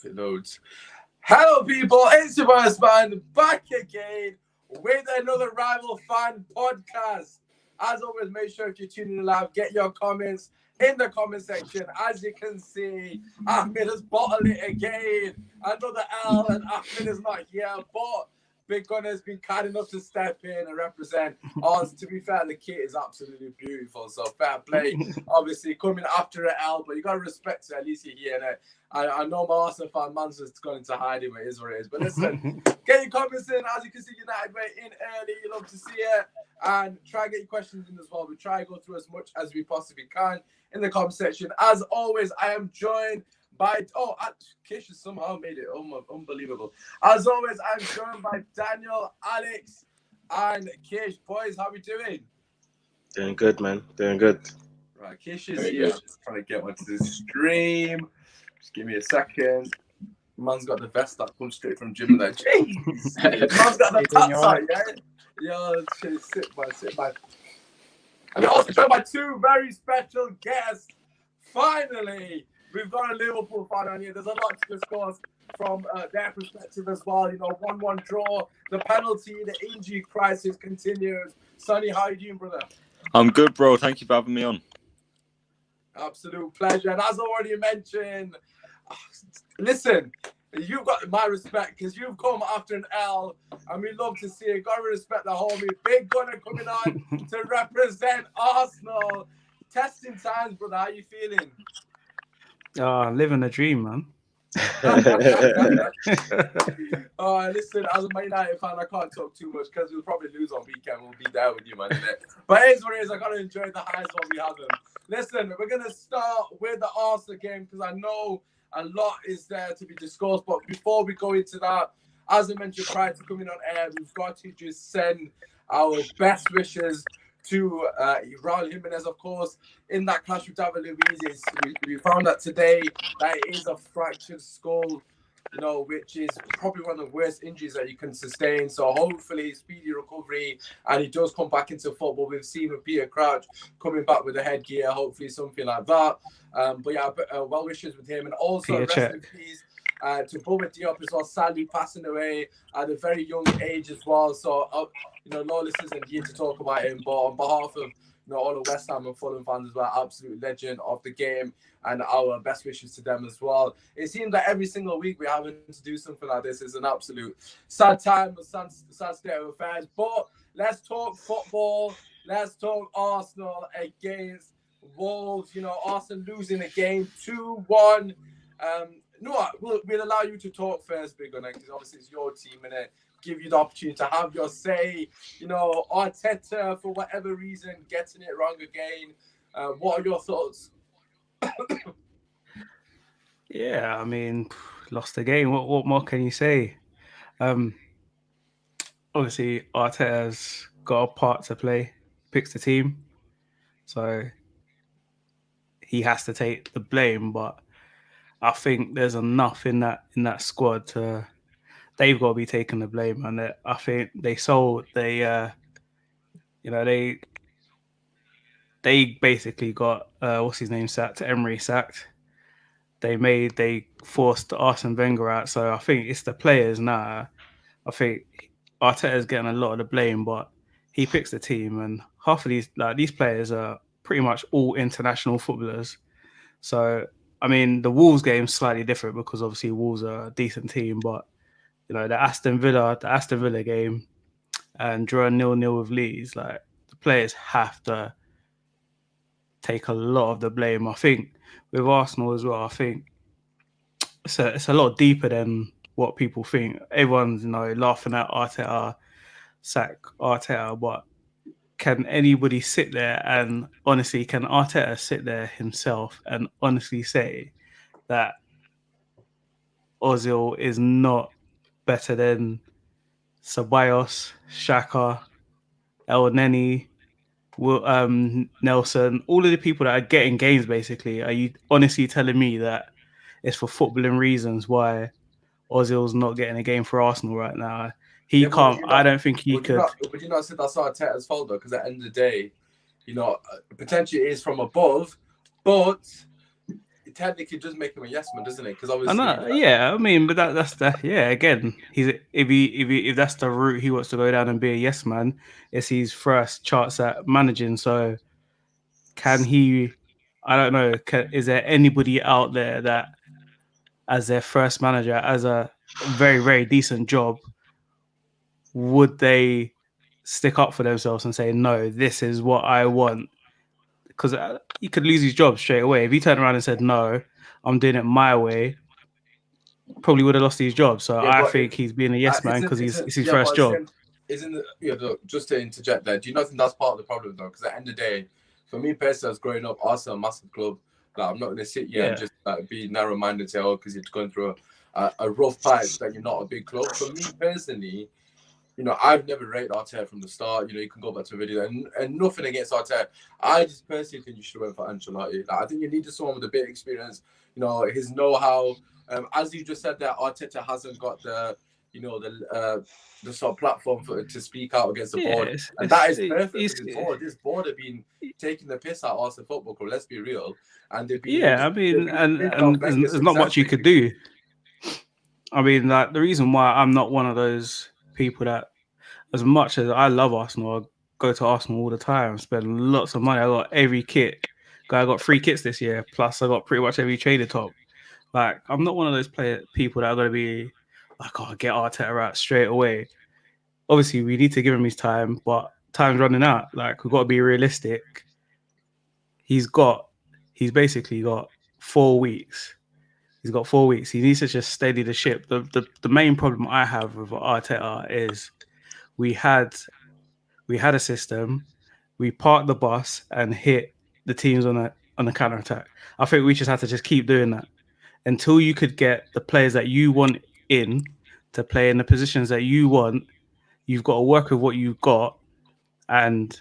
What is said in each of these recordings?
Loads. Hello, people. It's your boy Usmaan back again with another Rival Fan podcast. As always, make sure if you're tuning in live, get your comments in the comment section. As you can see, Ahmed has bottled it again. Another L, and Ahmed is not here, but Big Gunner has been kind enough to step in and represent us. To be fair, the kit is absolutely beautiful, so fair play. Obviously, coming after an L, but you got to respect it. At least you're here. And I know my Arsenal fan man's just going to hide him. It is what it is. But listen, get your comments in. As you can see, United went in early. You love to see it. And try and get your questions in as well. We try and go through as much as we possibly can in the comment section. As always, I am joined by Kish has somehow made it unbelievable. As always, I'm joined by Daniel, Alex, and Kish. Boys, how we doing? Doing good, man. Doing good. Right, Kish is here. Just trying to get onto the stream. Just give me a second. Man's got the vest that comes straight from gym. Like, jeez. Man's got the tats on, yeah? Yo, sit by. And we're also joined by two very special guests. Finally, we've got a Liverpool fan on here. There's a lot to discuss from their perspective as well. 1-1 draw, the penalty, the injury crisis continues. Sonny, how are you doing, brother? I'm good, bro. Thank you for having me on. Absolute pleasure. And as already mentioned, listen, you've got my respect because you've come after an L, and we love to see it. Got to respect the homie. Big Gunner coming on to represent Arsenal. Testing times, brother. How you feeling? Living a dream, man. Listen, as a Man United fan, I can't talk too much because we'll probably lose on weekend. We'll be there with you, man. But it is what it is. I got to enjoy the highs while we have them. Listen, we're going to start with the Arsenal game because I know a lot is there to be discussed. But before we go into that, as I mentioned prior to coming on air, we've got to just send our best wishes to Raul Jimenez, of course, in that clash with David Luiz. We found out today that it is a fractured skull, which is probably one of the worst injuries that you can sustain. So hopefully speedy recovery and he does come back into football. We've seen with Peter Crouch coming back with the headgear, hopefully something like that. But yeah, well wishes with him. And also rest in peace to Boba Diop as well, sadly passing away at a very young age as well. So, Lawless isn't here to talk about him, but on behalf of all the West Ham and Fulham fans as well, absolute legend of the game, and our best wishes to them as well. It seems like every single week we're having to do something like this. It's an absolute sad time, a sad state of affairs. But let's talk football. Let's talk Arsenal against Wolves. Arsenal losing the game 2-1. We'll allow you to talk first, Big Gunner, because obviously it's your team, and give you the opportunity to have your say. Arteta, for whatever reason, getting it wrong again. What are your thoughts? Yeah, I mean, lost the game. What more can you say? Obviously, Arteta's got a part to play. Picks the team, so he has to take the blame. But I think there's enough in that squad to. They've got to be taking the blame, and I think they basically got what's his name sacked, Emery sacked. They forced Arsene Wenger out, so I think it's the players now. I think Arteta's getting a lot of the blame, but he picks the team, and half of these players are pretty much all international footballers. So I mean, the Wolves game's slightly different because obviously Wolves are a decent team, but the Aston Villa game and drawing 0-0 with Leeds, like the players have to take a lot of the blame. I think with Arsenal as well, I think it's a lot deeper than what people think. Everyone's laughing at Arteta, sack Arteta, but can anybody sit there and honestly, can Arteta sit there himself and honestly say that Ozil is not better than Ceballos, Xhaka, El Neni, Nelson, all of the people that are getting games, basically? Are you honestly telling me that it's for footballing reasons why Ozil's not getting a game for Arsenal right now? He can't. I don't think he could. Would you not say that's Arteta's fault, though? Because at the end of the day, potentially it is from above, but technically does make him a yes man, doesn't it? Because I obviously, know, yeah. I mean, but that's the Again, if that's the route he wants to go down and be a yes man, it's his first chance at managing. So can he? I don't know. Is there anybody out there that, as their first manager, as a very very decent job, would they stick up for themselves and say, no, this is what I want? Because he could lose his job straight away if he turned around and said, no, I'm doing it my way. Probably would have lost his job. So yeah, I but think he's being a yes man because it's his yeah, first but job. isn't the, just to interject there? Do you not think that's part of the problem though? Because at the end of the day, for me personally, as growing up, Arsenal, a massive club. Like, I'm not going to sit here and just be narrow-minded and say, oh, because you're going through a rough patch that you're not a big club. For me personally, I've never rated Arteta from the start. You can go back to a video and nothing against Arteta. I just personally think you should have went for Ancelotti. Like, I think you needed someone with a bit of experience. His know-how. As you just said, that Arteta hasn't got the sort of platform to speak out against the board, and that is perfect. Because this board have been taking the piss out of Arsenal Football Club. Let's be real, and they've been. Yeah, I mean, and there's not much you could do. I mean, like, the reason why I'm not one of those people that, as much as I love Arsenal, I go to Arsenal all the time, spend lots of money. I got every kit. I got 3 kits this year, plus I got pretty much every trader top. Like, I'm not one of those people that are going to be like, oh, get Arteta out straight away. Obviously, we need to give him his time, but time's running out. Like, we've got to be realistic. He's basically got 4 weeks. He's got 4 weeks. He needs to just steady the ship. The main problem I have with Arteta is we had a system, we parked the bus and hit the teams on a counter attack. I think we just had to just keep doing that until you could get the players that you want in to play in the positions that you want. You've got to work with what you've got, and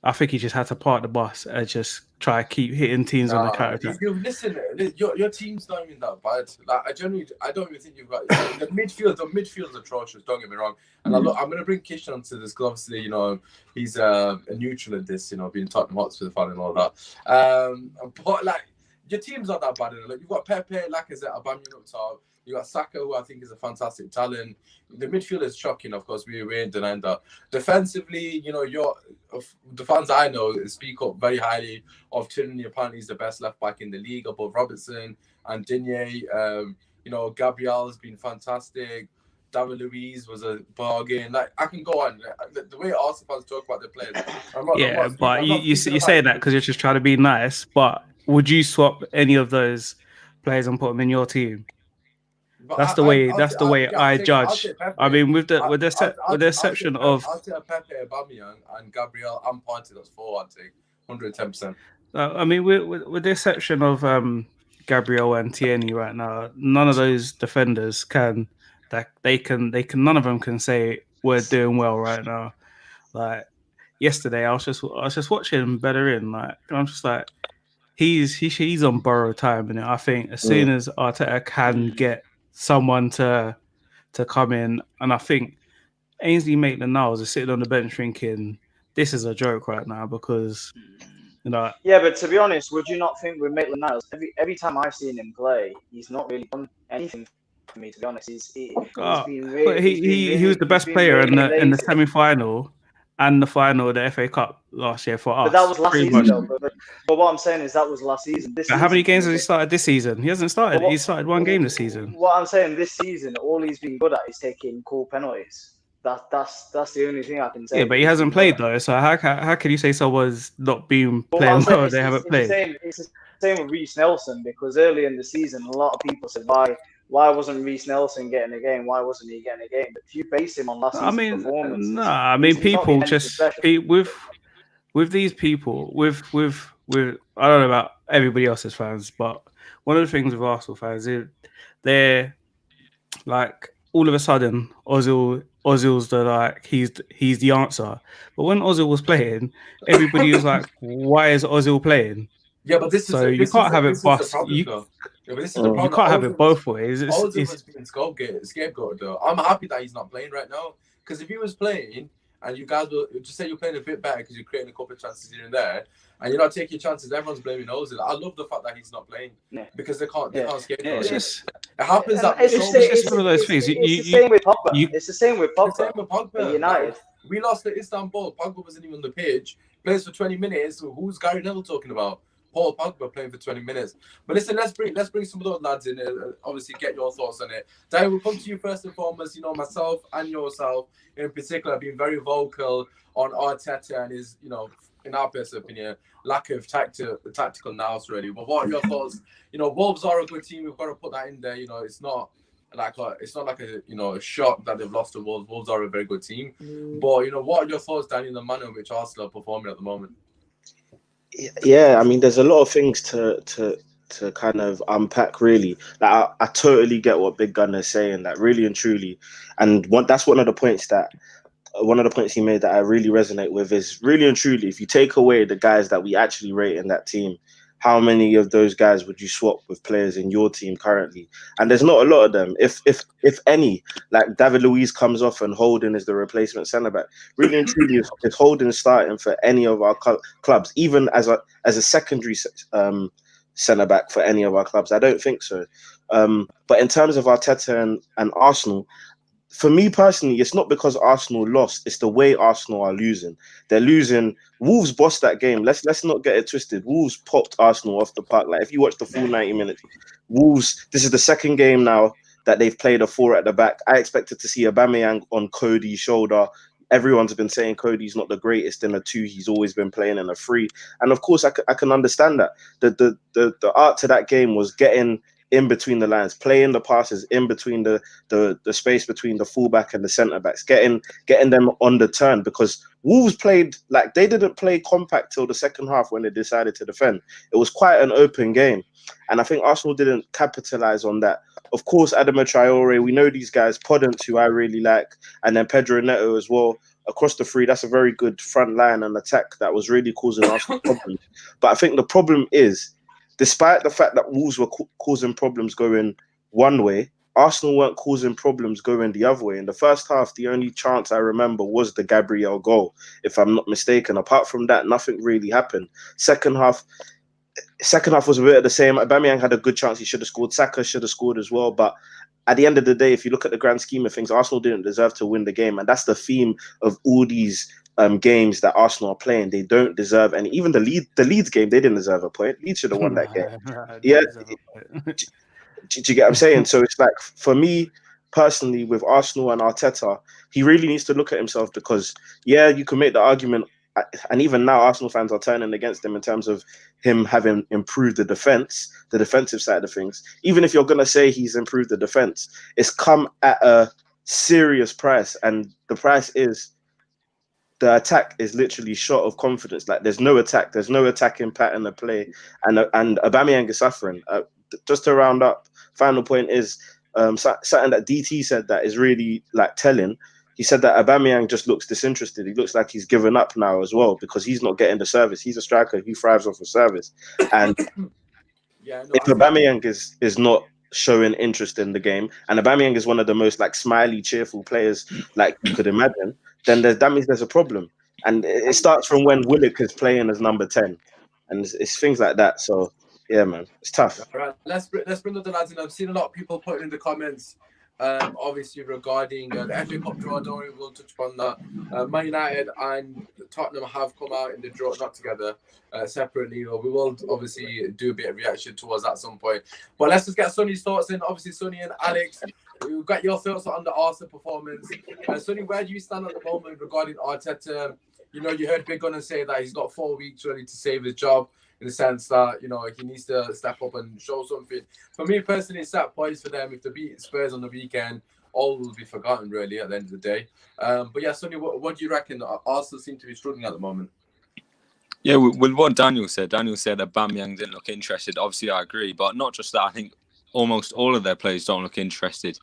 I think he just had to park the bus and just try to keep hitting teams on the counter attack. Listen, your team's not even that bad. Like, I don't even think you've got the midfield. The midfield's atrocious. Don't get me wrong. And I'm going to bring Kishan onto this because obviously, he's a neutral in this. Being Tottenham Hotspur fan and all that. But like, your team's not that bad. Like, you've got Pepe, Lacazette, Aubameyang up top. You got Saka, who I think is a fantastic talent. The midfield is shocking, of course. We ain't denying that. Defensively, the fans I know speak up very highly of Tierney. Apparently, he's the best left back in the league above Robertson and Digne. Gabriel's been fantastic. David Luiz was a bargain. Like, I can go on. The way Arsenal fans talk about the players. But you're saying that because you're just trying to be nice. But would you swap any of those players and put them in your team? That's the way I judge. I mean, with the exception of, I'll take Pepe, Aubameyang, and Gabriel and Partey. That's 4. I'd take 110%. I mean, with the exception of Gabriel and Tierney right now, none of those defenders can. None of them can say we're doing well right now. Like, yesterday, I was just watching Bellerin. Like, I'm just like, he's on borrowed time, and I think as soon as Arteta can get someone to come in, and I think Ainsley Maitland-Niles is sitting on the bench thinking this is a joke right now because Yeah, but to be honest, would you not think with Maitland-Niles, every time I've seen him play, he's not really done anything for me, to be honest. He's been really, he was the best player in the semi-final and the final of the FA Cup last year for us. But that was last season, though. But what I'm saying is that was last season. How many games has he started this season? He hasn't started. He started 1 game this season. What I'm saying, this season, all he's been good at is taking cool penalties. That's the only thing I can say. Yeah, but he hasn't played though. So how can you say someone's not been playing well if they haven't played? It's the same with Reece Nelson, because early in the season, a lot of people said, why wasn't Reece Nelson getting a game? Why wasn't he getting a game? But if you base him on last season's performance, I mean, people just with these people, with I don't know about everybody else's fans, but one of the things with Arsenal fans is they're like, all of a sudden Ozil's he's the answer. But when Ozil was playing, everybody was like, why is Ozil playing? Yeah, but you can't have it both. You can't have it both ways. Ozil was being scapegoated though. I'm happy that he's not playing right now, because if he was playing and you guys will just say you're playing a bit better because you're creating a couple of chances here and there, and you're not taking chances. Everyone's blaming Ozil. I love the fact that he's not playing because they can't scapegoat It's him. just It happens that it's one of those things. It's the same with Pogba. It's the same with the same Pogba with Pogba. at United. Like, we lost to Istanbul. Pogba wasn't even on the pitch. Plays for 20 minutes. So who's Gary Neville talking about? Paul Pogba playing for 20 minutes. But listen, let's bring some of those lads in. Obviously, get your thoughts on it. Dave, we'll come to you first and foremost. You know, myself and yourself in particular have been very vocal on Arteta and his, you know, in our personal opinion, lack of tactical nous, really. But what are your thoughts? You know, Wolves are a good team. We've got to put that in there. You know, it's not like a shock that they've lost to Wolves. Wolves are a very good team. But, you know, what are your thoughts, Danny, in the manner in which Arsenal are performing at the moment? Yeah, I mean, there's a lot of things to kind of unpack, really. Like, I totally get what Big Gunner is saying, that really and truly. And that's one of the points he made that I really resonate with is really and truly, if you take away the guys that we actually rate in that team, how many of those guys would you swap with players in your team currently? And there's not a lot of them, if any. Like David Luiz comes off and Holden is the replacement centre back. Really and truly, is Holden starting for any of our clubs, even as a secondary centre back for any of our clubs? I don't think so. But in terms of Arteta and Arsenal, for me personally, it's not because Arsenal lost. It's the way Arsenal are losing. They're losing. Wolves bossed that game. Let's not get it twisted. Wolves popped Arsenal off the park. Like, if you watch the full 90 minutes, Wolves, this is the second game now that they've played a 4 at the back. I expected to see Aubameyang on Cody's shoulder. Everyone's been saying Cody's not the greatest in a 2. He's always been playing in a 3. And of course, I can understand that. The art to that game was getting in between the lines, playing the passes in between the space between the fullback and the centre backs, getting them on the turn, because Wolves played like they didn't play compact till the second half when they decided to defend. It was quite an open game, and I think Arsenal didn't capitalize on that. Of course, Adama Traore, we know these guys, Podence, who I really like, and then Pedro Neto as well. Across the 3, that's a very good front line and attack that was really causing Arsenal problems. But I think the problem is, despite the fact that Wolves were causing problems going one way, Arsenal weren't causing problems going the other way. In the first half, the only chance I remember was the Gabriel goal, if I'm not mistaken. Apart from that, nothing really happened. Second half was a bit of the same. Aubameyang had a good chance. He should have scored. Saka should have scored as well. But at the end of the day, if you look at the grand scheme of things, Arsenal didn't deserve to win the game. And that's the theme of all these games that Arsenal are playing. They don't deserve any. Even the Leeds game, they didn't deserve a point. Leeds should have won that game. Yeah. Do you get what I'm saying? So it's like, for me personally, with Arsenal and Arteta, he really needs to look at himself, because, yeah, you can make the argument, and even now Arsenal fans are turning against him in terms of him having improved the defensive side of things. Even if you're going to say he's improved the defense, it's come at a serious price, and the price is the attack is literally short of confidence. Like, there's no attack, there's no attacking pattern of play, and Aubameyang is suffering. Just to round up, final point is something that DT said that is really like telling. He said that Aubameyang just looks disinterested. He looks like he's given up now as well, because he's not getting the service. He's a striker. He thrives off of service. And if Aubameyang is not showing interest in the game, and Aubameyang is one of the most like smiley, cheerful players like you could imagine, then that means there's a problem. And it starts from when Willock is playing as number 10. And it's things like that. So, yeah, man, it's tough. All right, let's bring up the lads in. I've seen a lot of people putting in the comments, obviously regarding the FA Cup draw. Don't worry, we'll touch upon that. Man United and Tottenham have come out in the draw, not together, separately. We will obviously do a bit of reaction towards that at some point. But let's just get Sonny's thoughts in. Obviously, Sonny and Alex, we've got your thoughts on the Arsenal performance. Sonny, where do you stand at the moment regarding Arteta? You know, you heard Big Gunner say that he's got 4 weeks really to save his job, in the sense that, you know, he needs to step up and show something. For me personally, it's set points for them. If they beat Spurs on the weekend, all will be forgotten really at the end of the day. But yeah, Sonny, what do you reckon? Arsenal seem to be struggling at the moment. Yeah, with what Daniel said that Aubameyang didn't look interested. Obviously, I agree, but not just that. I think almost all of their players don't look interested.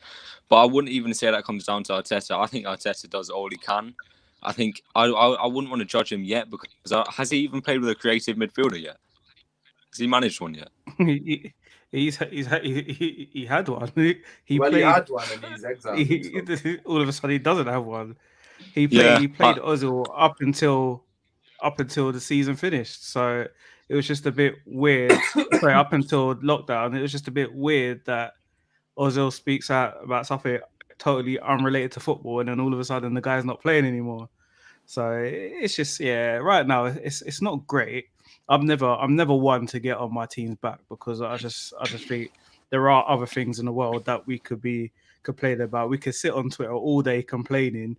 But I wouldn't even say that comes down to Arteta. I think Arteta does all he can. I think I wouldn't want to judge him yet, because has he even played with a creative midfielder yet? Has he managed one yet? He had one. He had one and he's exiled. All of a sudden, he doesn't have one. He played Ozil up until up until the season finished. So it was just a bit weird. Sorry, up until lockdown, it was just a bit weird that Ozil speaks out about something totally unrelated to football, and then all of a sudden the guy's not playing anymore. So it's just right now it's not great. I'm never one to get on my team's back because I just think there are other things in the world that we could complain about. We could sit on Twitter all day complaining,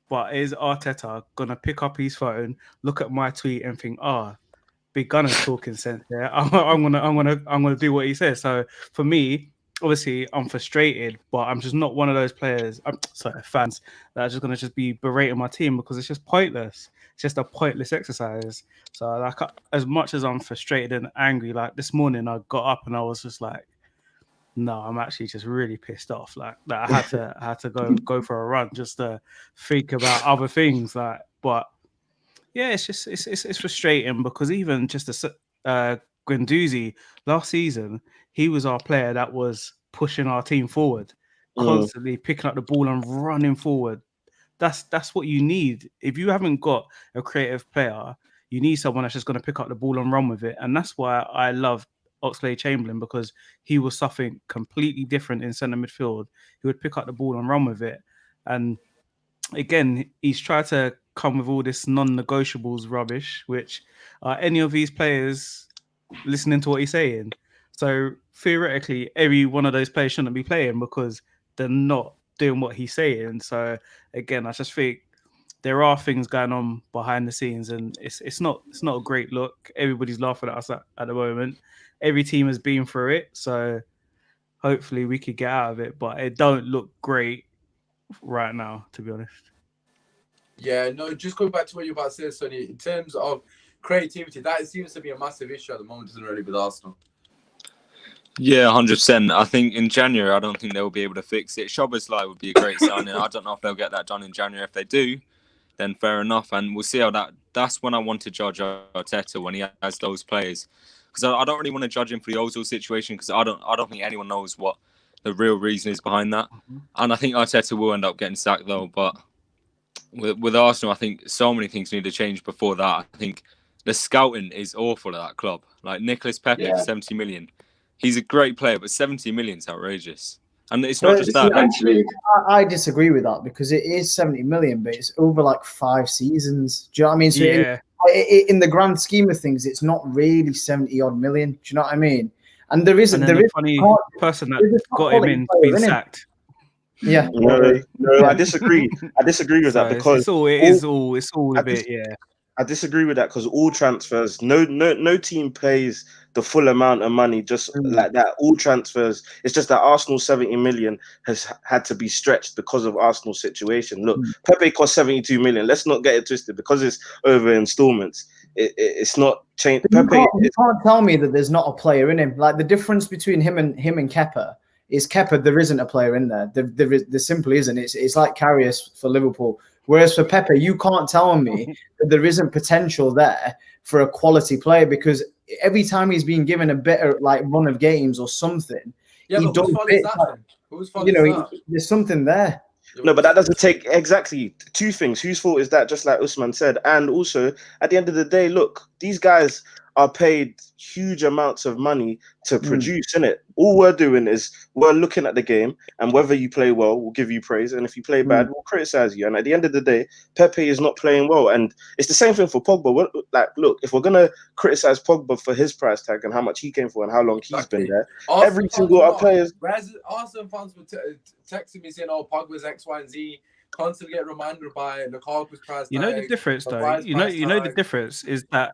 but is Arteta gonna pick up his phone, look at my tweet, and think, Big Gunner's talking sense here. I'm gonna do what he says. So for me, obviously, I'm frustrated, but I'm just not one of those players. Fans that are just gonna be berating my team because it's just pointless. It's just a pointless exercise. So like, as much as I'm frustrated and angry, like this morning, I got up and I was just like, no, I'm actually just really pissed off. Like that, I had to go for a run just to think about other things. Like, but yeah, it's just it's frustrating because even just Guendouzi last season, he was our player that was pushing our team forward, constantly picking up the ball and running forward. That's what you need. If you haven't got a creative player, you need someone that's just going to pick up the ball and run with it. And that's why I love Oxlade-Chamberlain, because he was something completely different in centre midfield. He would pick up the ball and run with it. And again, he's tried to come with all this non-negotiables rubbish, which any of these players listening to what he's saying. So theoretically, every one of those players shouldn't be playing because they're not doing what he's saying. So again, I just think there are things going on behind the scenes, and it's not a great look. Everybody's laughing at us at the moment. Every team has been through it, so hopefully we could get out of it. But it don't look great right now, to be honest. Yeah, no, just going back to what you're about to say, Sonny, in terms of creativity, that seems to be a massive issue at the moment, doesn't it, really, with Arsenal? Yeah, 100%. I think in January, I don't think they'll be able to fix it. Szoboszlai would be a great signing. I don't know if they'll get that done in January. If they do, then fair enough. And we'll see how that's when I want to judge Arteta, when he has those players. Because I don't really want to judge him for the Ozil situation, because I don't think anyone knows what the real reason is behind that. And I think Arteta will end up getting sacked, though. But with Arsenal, I think so many things need to change before that. I think the scouting is awful at that club. Like Nicolas Pepe for 70 million. He's a great player, but 70 million is outrageous. And it's not just that. I disagree with that, because it is 70 million, but it's over like 5 seasons. Do you know what I mean? So in the grand scheme of things, it's not really 70 odd million. Do you know what I mean? And there is a funny person that got him in being sacked. Yeah. No, I disagree. I disagree with that, because it's all a bit. I disagree with that, because all transfers, no team pays the full amount of money just like that. All transfers, it's just that Arsenal 70 million has had to be stretched because of Arsenal's situation. Look, Pepe cost 72 million. Let's not get it twisted, because it's over installments. It's not changed. You can't tell me that there's not a player in him. Like, the difference between him and Kepa is Kepa, there isn't a player in there. There simply isn't. It's like Karius for Liverpool. Whereas for Pepe, you can't tell me that there isn't potential there for a quality player, because every time he's been given a better run of games or something, he does bits. There's something there. No, but that doesn't take exactly two things. Whose fault is that? Just like Usmaan said. And also, at the end of the day, look, these guys are paid huge amounts of money to produce, innit? All we're doing is we're looking at the game, and whether you play well, we'll give you praise, and if you play bad, we'll criticize you. And at the end of the day, Pepe is not playing well, and it's the same thing for Pogba. Look, if we're gonna criticize Pogba for his price tag and how much he came for and how long he's been there, every single our players. Arsenal fans were texting me saying, "Oh, Pogba's X, Y, and Z." Constantly get reminded by Lukaku's price tag. You know the difference, though. You know the difference is that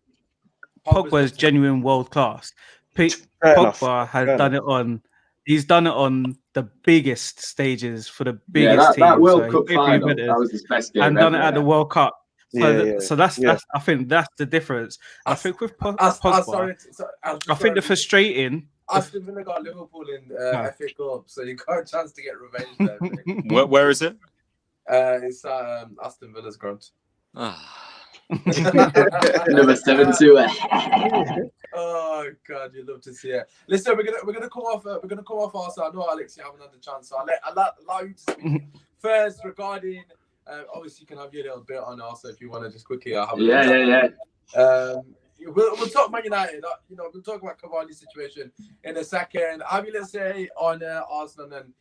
Pogba is genuine world class. Pogba has done it on. He's done it on the biggest stages for the biggest teams. That World Cup final, that was his best game, and done it at the World Cup. So that's I think that's the difference. I think with Pogba, I think the frustrating. Aston Villa got Liverpool in FA Cup, so you got a chance to get revenge there. Where is it? It's Aston Villa's ground. Number 7-2. Oh God, you love to see it. Listen, we're gonna come off. We're gonna come off Arsenal. I know Alex, you haven't had the chance, so I'll allow you to speak first regarding Obviously, you can have your little bit on Arsenal if you want to just quickly. Have Yeah. We'll talk Man United. We'll talk about Cavani's situation in a second. Have you, let's say, on Arsenal and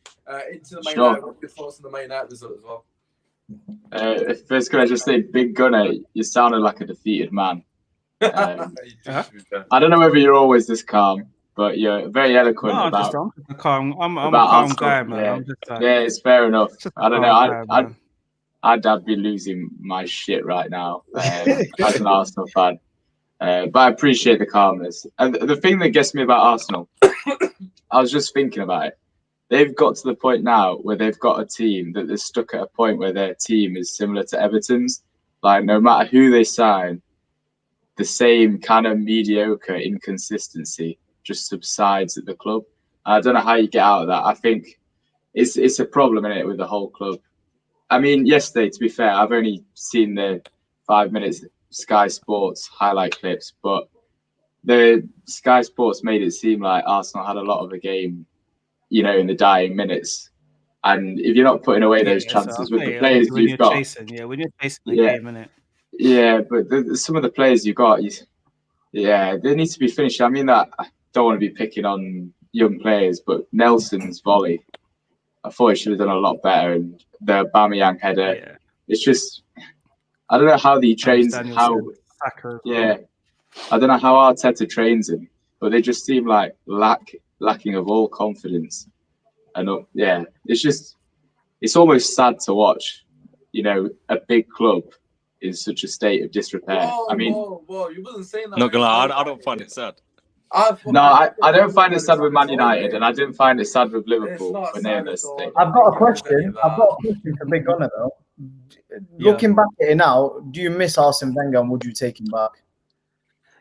into the Man United. What are your thoughts on the Man United result as well? First, can I just say, Big Gunner, you sounded like a defeated man. I don't know whether you're always this calm, but you're very eloquent I'm about. I'm a calm guy, man. Yeah. I'm just like, Yeah, it's fair enough. I don't know. Guy, I'd be losing my shit right now as an Arsenal fan. But I appreciate the calmness. And the thing that gets me about Arsenal, I was just thinking about it. They've got to the point now where they've got a team that they're stuck at a point where their team is similar to Everton's. Like, no matter who they sign, the same kind of mediocre inconsistency just subsides at the club. I don't know how you get out of that. I think it's a problem in it with the whole club. I mean, yesterday, to be fair, I've only seen the 5 minutes Sky Sports highlight clips, but the Sky Sports made it seem like Arsenal had a lot of the game, in the dying minutes. And if you're not putting away those chances with the players you've got, when you're chasing the game, innit? Yeah, but some of the players you've got, they need to be finished. I mean, I don't want to be picking on young players, but Nelson's volley, I thought he should have done a lot better. And the Aubameyang header, it's just, I don't know how he trains him. I don't know how Arteta trains him, but they just seem like lacking of all confidence. And it's almost sad to watch, a big club in such a state of disrepair. You wasn't saying that. Not gonna lie, I don't find it sad. I don't find it sad with Man United, and I didn't find it sad with Liverpool when they're in this state. I've got a question for Big Gunner though. Looking back at it now, do you miss Arsene Wenger and would you take him back?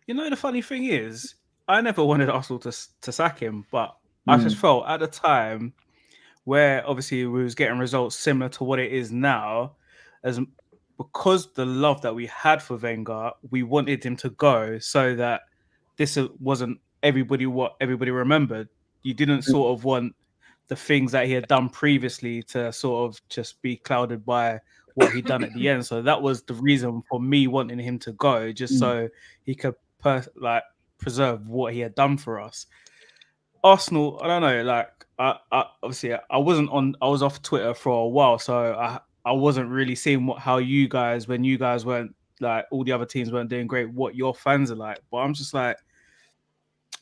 The funny thing is, I never wanted Arsenal to sack him, but I just felt at the time where obviously we was getting results similar to what it is now, because the love that we had for Wenger, we wanted him to go so that this wasn't what everybody remembered. You didn't sort of want the things that he had done previously to sort of just be clouded by what he'd done at the end. So that was the reason for me wanting him to go, just so he could preserve what he had done for us. Arsenal, I don't know, like I was off Twitter for a while, so I wasn't really seeing how you guys, when you guys weren't, like, all the other teams weren't doing great, what your fans are like. But I'm just like,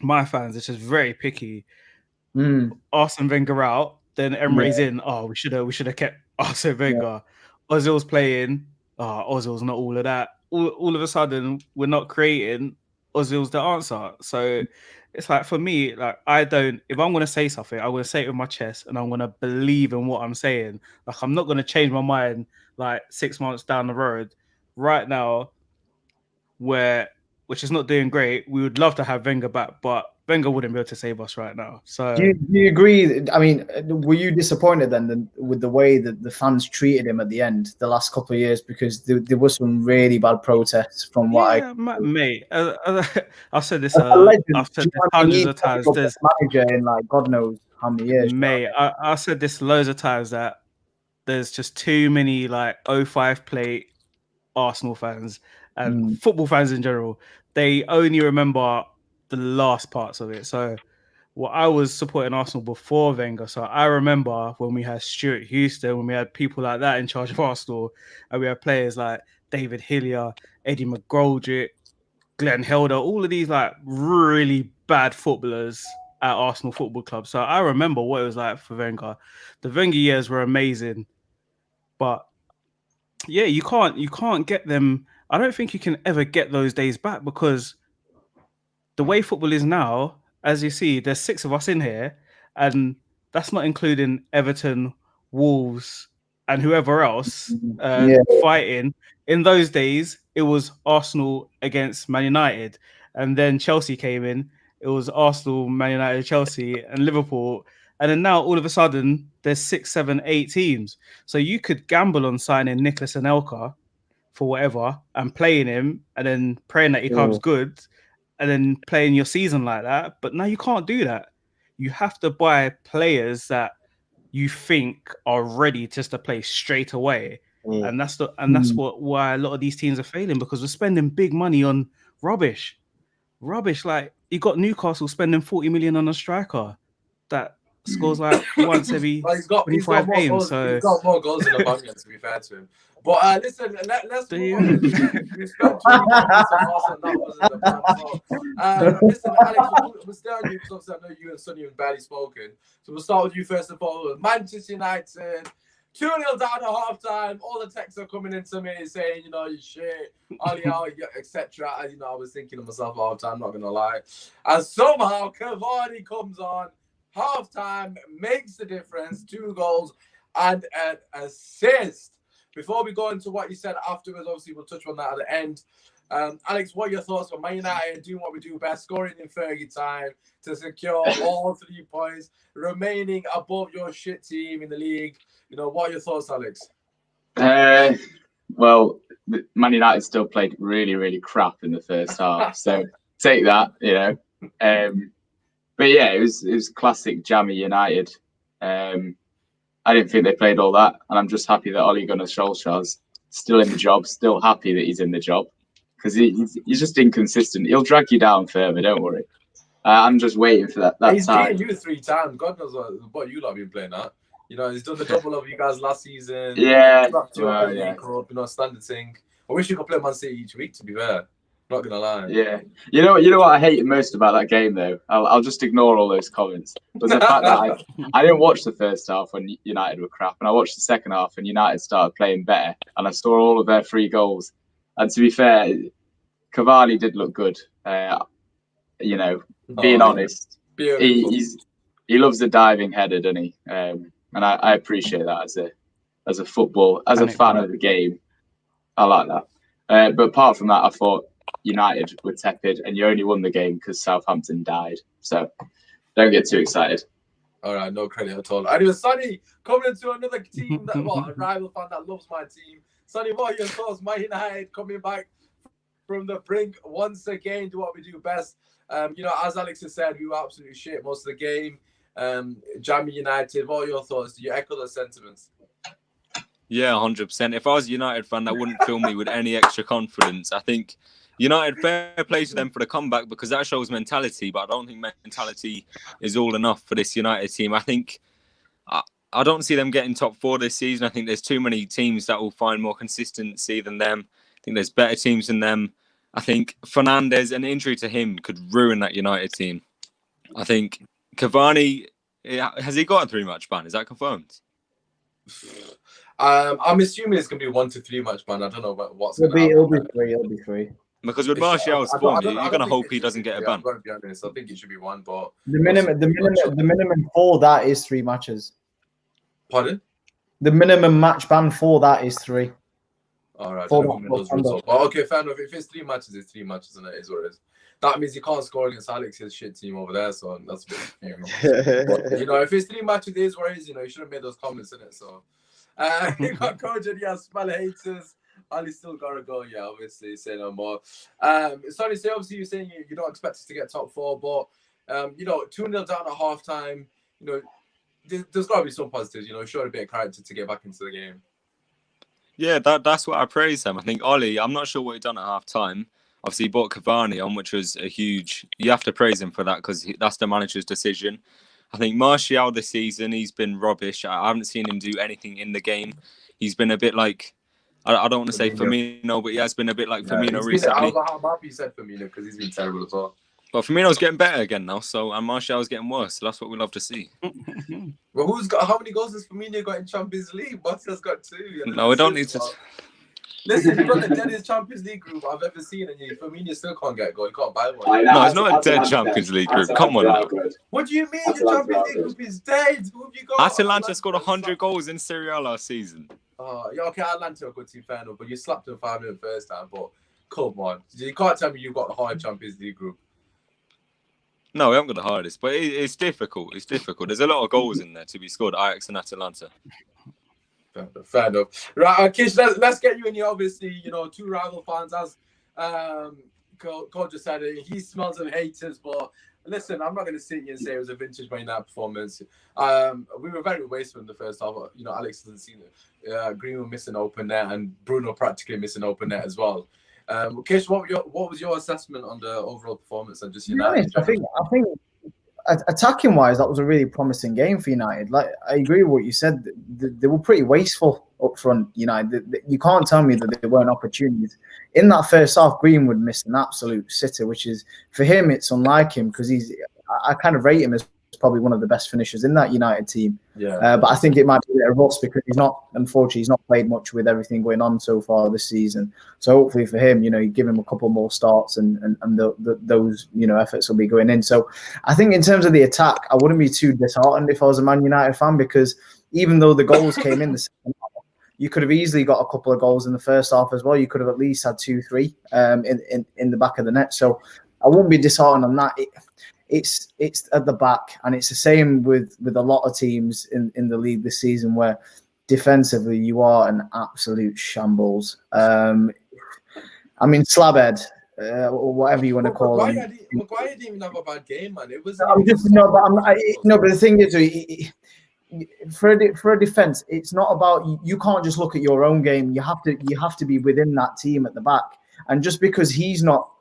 my fans are just very picky. Arsene Wenger out, then Emery's in. Oh, we should have kept Arsene Wenger. Ozil's playing. Ozil's not all of that. All of a sudden, we're not creating. Ozil's the answer. So it's like, for me, like, if I'm going to say something, I'm going to say it with my chest and I'm going to believe in what I'm saying. Like, I'm not going to change my mind like 6 months down the road. Right now, which is not doing great, we would love to have Wenger back, but Wenger wouldn't be able to save us right now. So do you agree? I mean, were you disappointed then with the way that the fans treated him at the end, the last couple of years? Because there was some really bad protests from what mate. I've said this. I've said this hundreds of times. There's manager in like God knows how many years. Mate, I've said this loads of times that there's just too many like 05 plate Arsenal fans and football fans in general. They only remember the last parts of it. So I was supporting Arsenal before Wenger. So I remember when we had Stuart Houston, when we had people like that in charge of Arsenal, and we had players like David Hillier, Eddie McGoldrick, Glenn Helder, all of these like really bad footballers at Arsenal Football Club. So I remember what it was like for Wenger. The Wenger years were amazing, but yeah, you can't get them. I don't think you can ever get those days back, because the way football is now, as you see, there's 6 of us in here, and that's not including Everton, Wolves, and whoever else fighting. In those days, it was Arsenal against Man United, and then Chelsea came in. It was Arsenal, Man United, Chelsea, and Liverpool. And then now, all of a sudden, there's 6, 7, 8 teams. So you could gamble on signing Nicholas Anelka for whatever and playing him and then praying that he comes good and then playing your season like that. But now you can't do that. You have to buy players that you think are ready just to play straight away. And that's why a lot of these teams are failing, because we're spending big money on rubbish. Like, you got Newcastle spending 40 million on a striker that scores like once every 25 games. Goals, so he's got more goals than Aubameyang, to be fair to him. But listen, let's move on. We spent 20 minutes on Arsenal, that wasn't the plan. So, listen, Alex, we'll stay on you because obviously I know you and Sonny have barely spoken. So we'll start with you first of all. Manchester United, 2-0 down at half-time. All the texts are coming into me saying, you know, you shit, Ollie out, etc. And, you know, I was thinking to myself at half-time, not going to lie. And somehow Cavani comes on, half-time, makes the difference, 2 goals and an assist. Before we go into what you said afterwards, obviously we'll touch on that at the end. Alex, what are your thoughts on Man United doing what we do best, scoring in Fergie time to secure all 3 points, remaining above your shit team in the league? You know, what are your thoughts, Alex? Well, Man United still played really, really crap in the first half, so take that, you know. But yeah, it was classic jammy United. I didn't think they played all that, and I'm just happy that Ole Gunnar Solskjaer's still in the job, still happy that he's in the job, because he's just inconsistent. He'll drag you down further, don't worry. I'm just waiting for that he's time. beaten you 3 times. God knows what you lot have been playing at. You know, he's done the double of you guys last season. Yeah. You know, standard thing. I wish you could play Man City each week, to be fair. Not gonna lie. Yeah. You know what I hated most about that game though? I'll just ignore all those comments. Was the fact that I didn't watch the first half when United were crap, and I watched the second half and United started playing better, and I saw all of their 3 goals. And to be fair, Cavani did look good. You know, being honest, he loves the diving header, doesn't he? And I appreciate that as a fan of the game. I like that. But apart from that, I thought United were tepid, and you only won the game because Southampton died. So don't get too excited. All right, no credit at all. Anyway, Sonny, coming into another team a rival fan that loves my team. Sonny, what are your thoughts? Man United coming back from the brink once again, do what we do best. You know, as Alex has said, we were absolutely shit most of the game. Jamie United, what are your thoughts? Do you echo the sentiments? Yeah, 100%. If I was a United fan, that wouldn't fill me with any extra confidence. I think United, fair play to them for the comeback, because that shows mentality, but I don't think mentality is all enough for this United team. I think I don't see them getting top 4 this season. I think there's too many teams that will find more consistency than them. I think there's better teams than them. I think Fernandes, an injury to him could ruin that United team. I think Cavani, has he got a 3-match ban? Is that confirmed? I'm assuming it's going to be 1 to 3 match ban. I don't know what's going to happen. It'll be 3. Because with Martial's form, you're going to hope he doesn't get a ban. I'm going to be honest. I think it should be 1, but the minimum for that is 3 matches. Pardon? The minimum match ban for that is 3. All right. Okay, fair enough. If it's 3 matches, it's 3 matches, and it is what it is. That means you can't score against Alex's shit team over there, so that's a bit. But, you know, if it's 3 matches, it is what it is. You know, you should have made those comments in it. So, you got Coach and spell haters. Ali still gotta go. Yeah, obviously, say no more. Sorry, so obviously you're saying you don't expect us to get top 4, but you know, 2-0 down at half time. You know, there's got to be some positives. You know, showed a bit of character to get back into the game. Yeah, that's what I praise him. I think Ollie, I'm not sure what he done at half time. Obviously, he brought Cavani on, which was a huge. You have to praise him for that, because that's the manager's decision. I think Martial this season, he's been rubbish. I haven't seen him do anything in the game. He's been a bit like, I don't want to say Firmino, but he has been a bit like Firmino recently. I'm happy you said Firmino, because he's been terrible as well. But Firmino's getting better again now, and Martial's getting worse. So that's what we love to see. Well, how many goals has Firmino got in Champions League? Martial's got 2. No, we don't need to. Listen, you've got the deadest Champions League group I've ever seen, and Firmino still can't get a goal. You can't buy one. No, it's not a dead Champions League group. Come on now. What do you mean the Champions League group is dead? Who have you got? Atalanta scored 100 goals in Serie A last season. Yeah, okay, Atalanta are a good team, fair enough, but you slapped them 5 minutes first time. But come on, you can't tell me you've got the hard Champions League group. No, we haven't got the hardest, but it's difficult. It's difficult. There's a lot of goals in there to be scored. Ajax and Atalanta. Fair enough. Right, Kish, let's get you in here. Obviously, you know, 2 rival fans, as Cole just said, he smells of haters, but listen, I'm not going to sit here and say it was a vintage Man United performance. We were very wasteful in the first half. You know, Alex hasn't seen it. Greenwood missing open net and Bruno practically missing open net as well. Kish, what was your assessment on the overall performance and just United? I think attacking wise, that was a really promising game for United. Like, I agree with what you said. They were pretty wasteful up front. United, you can't tell me that there weren't opportunities in that first half. Greenwood missed an absolute sitter, which is, for him, it's unlike him, because I kind of rate him as probably one of the best finishers in that United team. Yeah. But I think it might be a rust because unfortunately, he's not played much with everything going on so far this season. So hopefully for him, you give him a couple more starts and those, efforts will be going in. So I think in terms of the attack, I wouldn't be too disheartened if I was a Man United fan, because even though the goals came in the second half, you could have easily got a couple of goals in the first half as well. You could have at least had 2-3 in the back of the net. So I won't be disheartened on that. It's at the back, and it's the same with a lot of teams in the league this season, where defensively you are an absolute shambles. I mean, slabhead, or whatever you want to call him. Maguire didn't even have a bad game, man. It was. But the thing is, for a defense, it's not about, you can't just look at your own game. You have to be within that team at the back. And just because he's not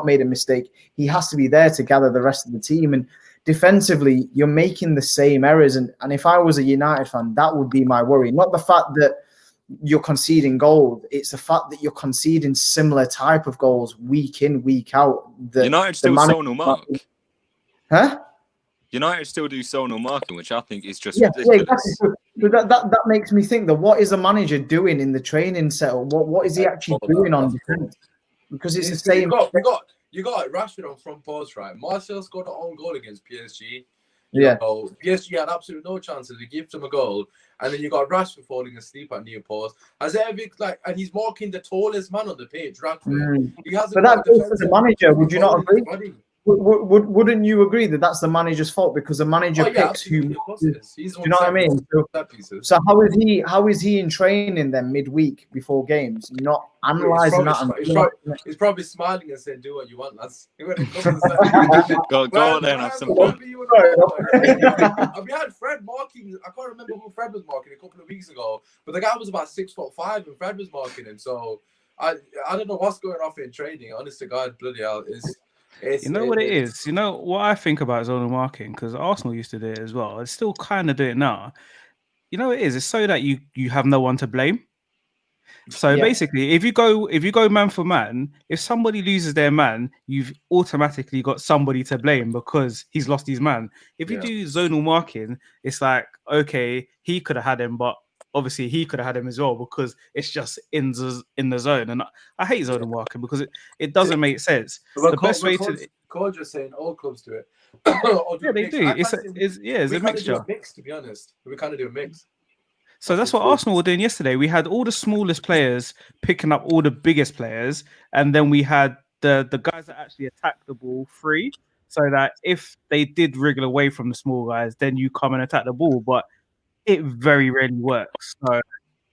made a mistake, he has to be there to gather the rest of the team. And defensively, you're making the same errors. And if I was a United fan, that would be my worry. Not the fact that you're conceding goals, it's the fact that you're conceding similar type of goals week in, week out. United still zonal mark. Huh? United still do zonal marking, which I think is just ridiculous. Yeah, exactly. So that makes me think that what is the manager doing in the training setup? What is he actually doing on defense? Because it's the same. You got Rashford on front post, right? Martial scored an own goal against PSG. PSG had absolutely no chances. They gave him a goal, and then you got Rashford falling asleep at near post. And he's marking the tallest man on the pitch, Rashford. But that goes to the manager. Would you not agree? Wouldn't you agree that that's the manager's fault, because the manager picks who? Do you know what I mean? So how is he in training then midweek before games, not analysing that? He's probably smiling and saying, "Do what you want, lads." Go on then, have some fun. We had Fred marking. I can't remember who Fred was marking a couple of weeks ago, but the guy was about 6'5", and Fred was marking him. So I don't know what's going off in training. Honest to God, bloody hell, what it is? You know what I think about zonal marking, because Arsenal used to do it as well. They still kind of do it now. You know what it is? It's so that you have no one to blame. So basically, if you go man for man, if somebody loses their man, you've automatically got somebody to blame because he's lost his man. If you do zonal marking, it's like, okay, he could have had him, but obviously he could have had him as well, because it's just in the zone. And I hate zonal marking because it doesn't make sense. The best way to just saying all clubs do it. They do. It's a mixture. Do a mix, to be honest. We kind of do a mix. So that's what Arsenal were doing yesterday. We had all the smallest players picking up all the biggest players, and then we had the guys that actually attack the ball free, so that if they did wriggle away from the small guys, then you come and attack the ball. But it very rarely works. So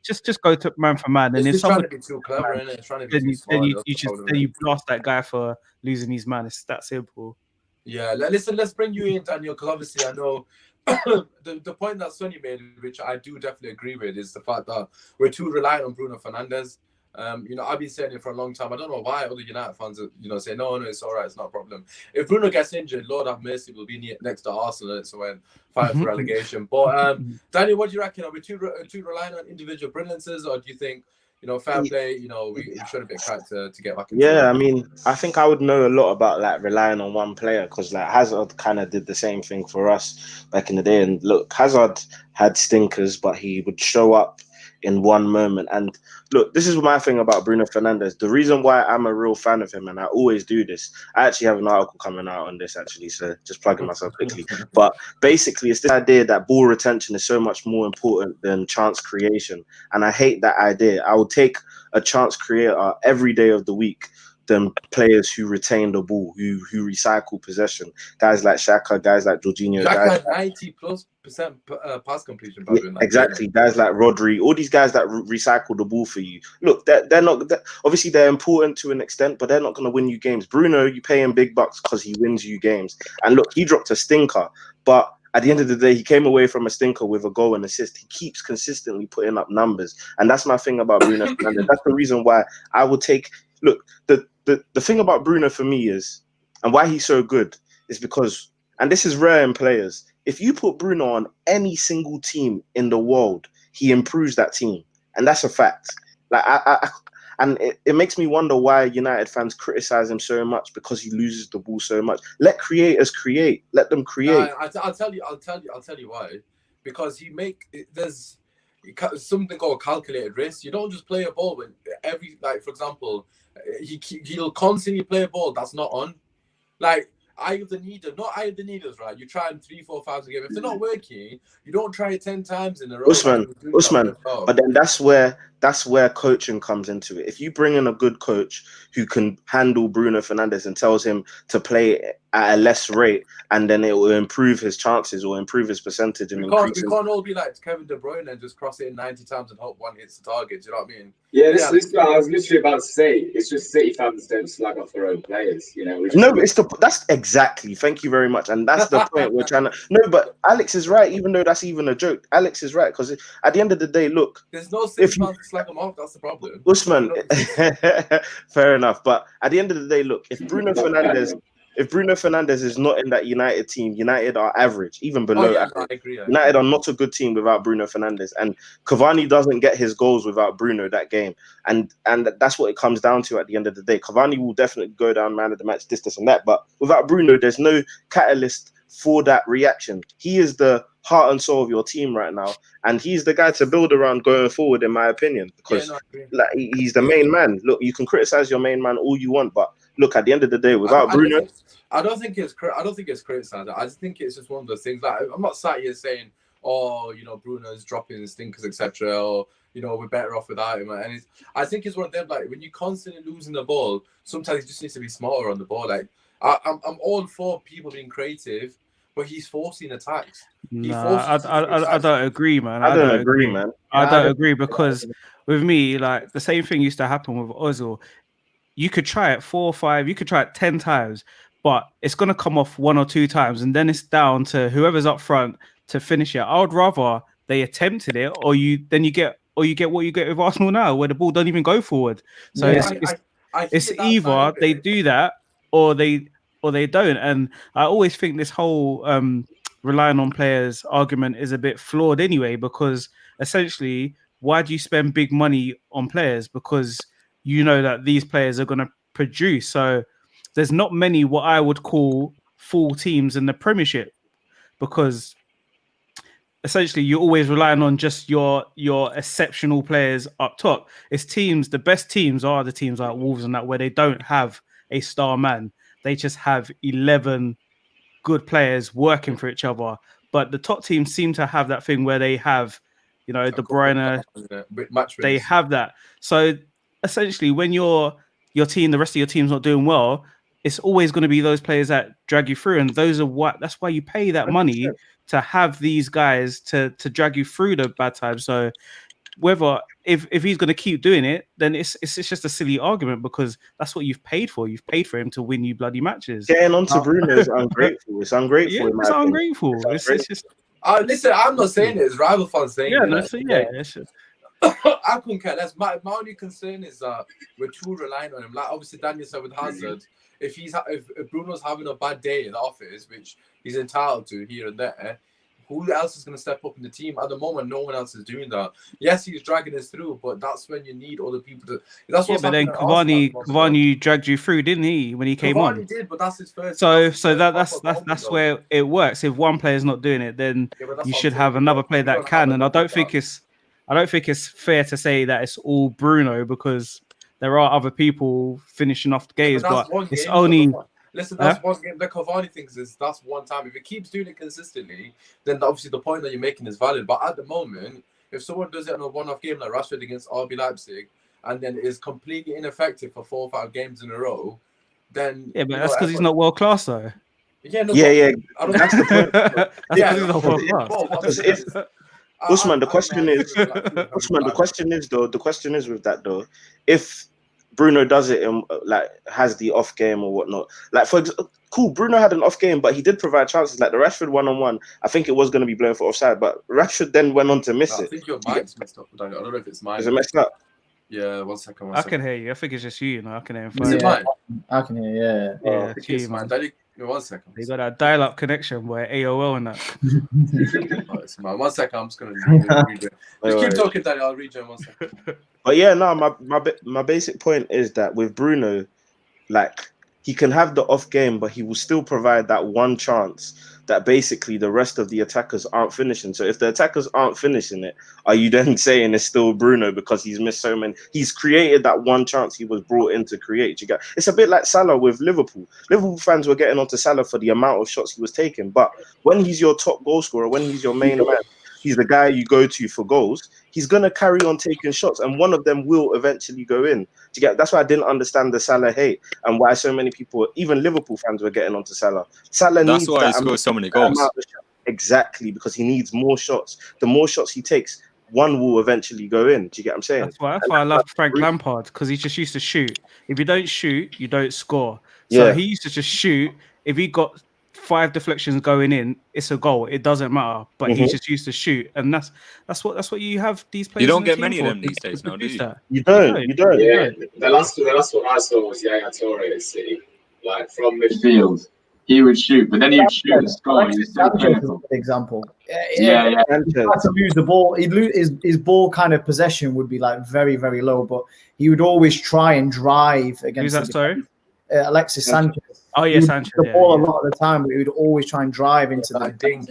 just go to man for man, and if someone trying to be too clever, isn't it? Trying to be too smart, then you blast that guy for losing his man. It's that simple. Yeah, listen, let's bring you in, Daniel, because obviously I know the point that Sonny made, which I do definitely agree with, is the fact that we're too reliant on Bruno Fernandes. I've been saying it for a long time. I don't know why other United fans, say, no, it's all right, it's not a problem. If Bruno gets injured, Lord have mercy, we'll be next to Arsenal, so when fighting for relegation. But Daniel, what do you reckon? Are we too reliant on individual brilliances, or do you think, fair play, we should have been cracked to get back into I mean, I think I would know a lot about like relying on one player, because like Hazard kind of did the same thing for us back in the day. And look, Hazard had stinkers, but he would show up in one moment. And look, this is my thing about Bruno Fernandes. The reason why I'm a real fan of him, and I always do this, I actually have an article coming out on this actually, so just plugging myself quickly. But basically, it's this idea that ball retention is so much more important than chance creation. And I hate that idea. I would take a chance creator every day of the week than players who retain the ball, who recycle possession. Guys like Xhaka, guys like Jorginho, Xhaka guys had 90+% pass completion, by the way, in that exactly. game. Guys like Rodri, all these guys that recycle the ball for you. Look, they're not obviously they're important to an extent, but they're not going to win you games. Bruno, you pay him big bucks because he wins you games. And look, he dropped a stinker, but at the end of the day, he came away from a stinker with a goal and assist. He keeps consistently putting up numbers, and that's my thing about Bruno Fernandes. That's the reason why I would take. Look, the thing about Bruno for me is, and why he's so good, is because, and this is rare in players, if you put Bruno on any single team in the world, he improves that team, and that's a fact. Like and it makes me wonder why United fans criticize him so much, because he loses the ball so much. Let creators create. Let them create. I'll tell you why. Because there's something called calculated risk. You don't just play a ball when for example, he'll constantly play a ball that's not on. Like eye of the needles, right? You try them 3, 4, 5 a game. If they're not working, you don't try it 10 times in a row. Usmaan. But then that's where coaching comes into it. If you bring in a good coach who can handle Bruno Fernandes and tells him to play at a less rate, and then it will improve his chances or improve his percentage. And we can't all be like Kevin De Bruyne and just cross it in 90 times and hope one hits the target. Do you know what I mean? Yeah, this I was literally about to say. It's just City fans don't slag off their own players. You know. That's exactly. Thank you very much, and that's the point we're trying to. No, but Alex is right. Even though that's even a joke, Alex is right, because at the end of the day, look, there's no City fans to slag them off. That's the problem. Usmaan, fair enough. But at the end of the day, look, if Bruno Fernandes is not in that United team, United are average, even below average. I agree. United are not a good team without Bruno Fernandes, and Cavani doesn't get his goals without Bruno that game, and that's what it comes down to at the end of the day. Cavani will definitely go down man of the match, this and that, but without Bruno, there's no catalyst for that reaction. He is the heart and soul of your team right now, and he's the guy to build around going forward, in my opinion, because he's the main man. Look, you can criticize your main man all you want, but look, at the end of the day, without Bruno, I don't think it's criticized. I just think it's just one of those things. Like, I'm not sat here saying, "Oh, Bruno's dropping stinkers, etc." Or we're better off without him. And I think it's one of them. Like, when you're constantly losing the ball, sometimes he just needs to be smarter on the ball. Like, I'm all for people being creative, but he's forcing attacks. I don't agree, man. I don't agree, man. I don't agree, because with me, like, the same thing used to happen with Ozil. You could try it 4 or 5, you could try it 10 times, but it's going to come off 1 or 2 times, and then it's down to whoever's up front to finish it. I would rather they attempted it, or you get what you get with Arsenal now, where the ball don't even go forward. So it's either they do that or they don't. And I always think this whole relying on players argument is a bit flawed anyway, because essentially, why do you spend big money on players? Because you know that these players are going to produce. So there's not many what I would call full teams in the Premiership, because essentially you're always relying on just your exceptional players up top. It's teams, the best teams are the teams like Wolves and that, where they don't have a star man. They just have 11 good players working for each other. But the top teams seem to have that thing where they have, De Bruyne, they have that. So essentially, when your team, the rest of your team's not doing well, it's always going to be those players that drag you through, and that's why you pay that money to have these guys to drag you through the bad times. So whether if he's going to keep doing it, then it's just a silly argument, because that's what you've paid for. You've paid for him to win you bloody matches. Getting on to Bruno is ungrateful. It's ungrateful. Yeah, it's ungrateful. It's just. Listen, I'm not saying it. It's rival fans saying it. It's just. I couldn't care less. My only concern is that we're too reliant on him. Like, obviously Daniel said with Hazard, if Bruno's having a bad day in the office, which he's entitled to here and there, who else is going to step up in the team? At the moment, no one else is doing that. Yes, he's dragging us through, but that's when you need other people to. That's what's happening. But then Cavani dragged you through, didn't he? When he came on, Cavani did, but that's his first. So that's where it works. If one player's not doing it, then you should have another player that can. And I don't think it's fair to say that it's all Bruno, because there are other people finishing off the games, but it's only. Listen, that's one game. The Cavani things is that's one time. If it keeps doing it consistently, then obviously the point that you're making is valid. But at the moment, if someone does it on a one-off game like Rashford against RB Leipzig, and then is completely ineffective for 4 or 5 games in a row, then Yeah, but that's because he's not world class though. Yeah, no, Yeah. I don't That's the point. That's because he's not world class. Because if Usmaan, the question is, Usmaan, the question is with that though, if Bruno does it and like has the off game or whatnot, like cool, Bruno had an off game, but he did provide chances. Like the Rashford 1-on-1, I think it was going to be blown for offside, but Rashford then went on to miss it. I think your mic's messed up. I don't know if it's mine. Is it messed up? Yeah, one second. I can hear you. I think it's just you. I can hear him Is it mine? I can hear. Yeah. Yeah, it's you, man. One second. You got that dial-up connection where AOL and that. It's mine. 1 second. I'm just gonna read it. Just keep talking, Danny. I'll read you in 1 second. But yeah, no, my basic point is that with Bruno, like he can have the off game, but he will still provide that one chance that basically the rest of the attackers aren't finishing. So if the attackers aren't finishing it, are you then saying it's still Bruno because he's missed so many? He's created that one chance he was brought in to create. It's a bit like Salah with Liverpool. Liverpool fans were getting onto Salah for the amount of shots he was taking, but when he's your top goal scorer, when he's your main man, he's the guy you go to for goals, he's going to carry on taking shots, and one of them will eventually go in. That's why I didn't understand the Salah hate and why so many people, even Liverpool fans, were getting onto Salah. That's why he scores so many goals. Exactly, because he needs more shots. The more shots he takes, one will eventually go in. Do you get what I'm saying? That's why I love Frank Lampard, because he just used to shoot. If you don't shoot, you don't score. So he used to just shoot. If he got 5 deflections going in, it's a goal. It doesn't matter. But he's just used to shoot, and that's what you have these players. You don't get many of them these days, now, do you? You don't. Yeah, the last one I saw was Yaya Toure at City, like from midfield. He would shoot, but then he'd shoot and score. He was so critical. Example. Yeah. He had to lose the ball. He'd lose his ball kind of possession would be like very, very low, but he would always try and drive against. Who's that? Sorry, Alexis Sanchez. Oh yeah, Sanchez. The ball a lot of the time, but he would always try and drive into that dink.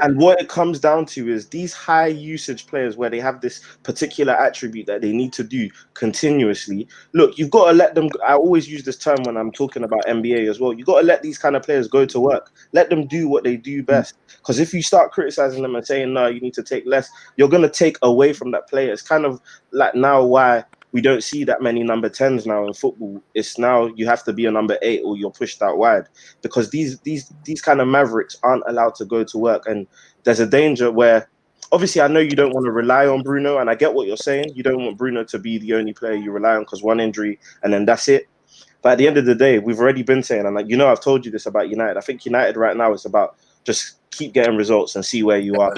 And what it comes down to is these high usage players where they have this particular attribute that they need to do continuously. Look, you've got to let them. I always use this term when I'm talking about NBA as well. You've got to let these kind of players go to work. Let them do what they do best. Because if you start criticizing them and saying, no, you need to take less, you're going to take away from that player. It's kind of like now why we don't see that many number 10s now in football. It's now you have to be a number 8 or you're pushed out wide, because these kind of mavericks aren't allowed to go to work. And there's a danger where, obviously, I know you don't want to rely on Bruno, and I get what you're saying. You don't want Bruno to be the only player you rely on because one injury and then that's it. But at the end of the day, we've already been saying, and I've told you this about United. I think United right now is about just keep getting results and see where you are.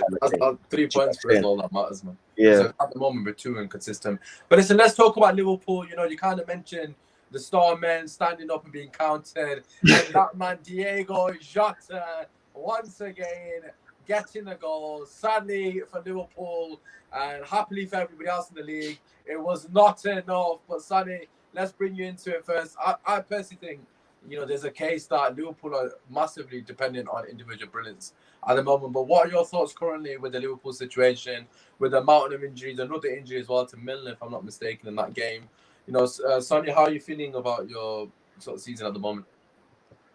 3 points for us, all that matters, man. Yeah. So at the moment, we're too inconsistent. But listen, let's talk about Liverpool. You kind of mentioned the star men standing up and being counted. And that man, Diego Jota, once again, getting the goal. Sadly for Liverpool and happily for everybody else in the league, it was not enough. But Sonny, let's bring you into it first. I personally think, there's a case that Liverpool are massively dependent on individual brilliance at the moment. But what are your thoughts currently with the Liverpool situation, with the mountain of injuries, another injury as well to Milner, if I'm not mistaken, in that game? Sonia, how are you feeling about your sort of season at the moment?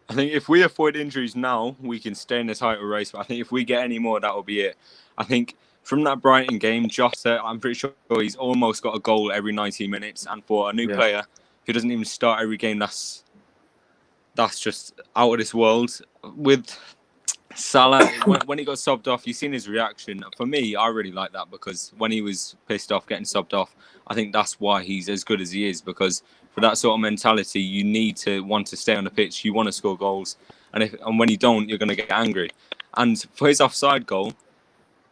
I think if we avoid injuries now, we can stay in the title race. But I think if we get any more, that will be it. I think from that Brighton game, Jota, I'm pretty sure he's almost got a goal every 90 minutes. And for a new player who doesn't even start every game, that's just out of this world. With Salah, when he got subbed off, you've seen his reaction. For me, I really like that, because when he was pissed off getting subbed off, I think that's why he's as good as he is, because for that sort of mentality, you need to want to stay on the pitch. You want to score goals. And when you don't, you're going to get angry. And for his offside goal,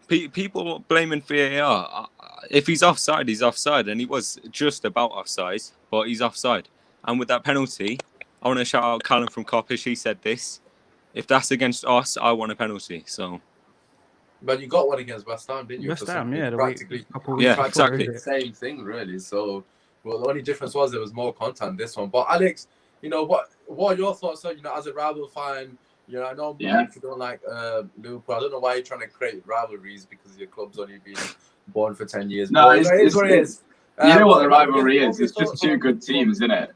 people blaming VAR. If he's offside, he's offside. And he was just about offside, but he's offside. And with that penalty, I want to shout out Callum from Coppish. He said this: if that's against us, I want a penalty. So, but you got one against West Ham, didn't you? West Ham, practically. Exactly. The same thing, really. So, well, the only difference was there was more content this one. But Alex, what are your thoughts? So, as a rival fan, I know if you don't like Liverpool, I don't know why you're trying to create rivalries, because your club's only been born for 10 years. No, it is what it is. You know what the rivalry is? It's just two good teams, isn't it?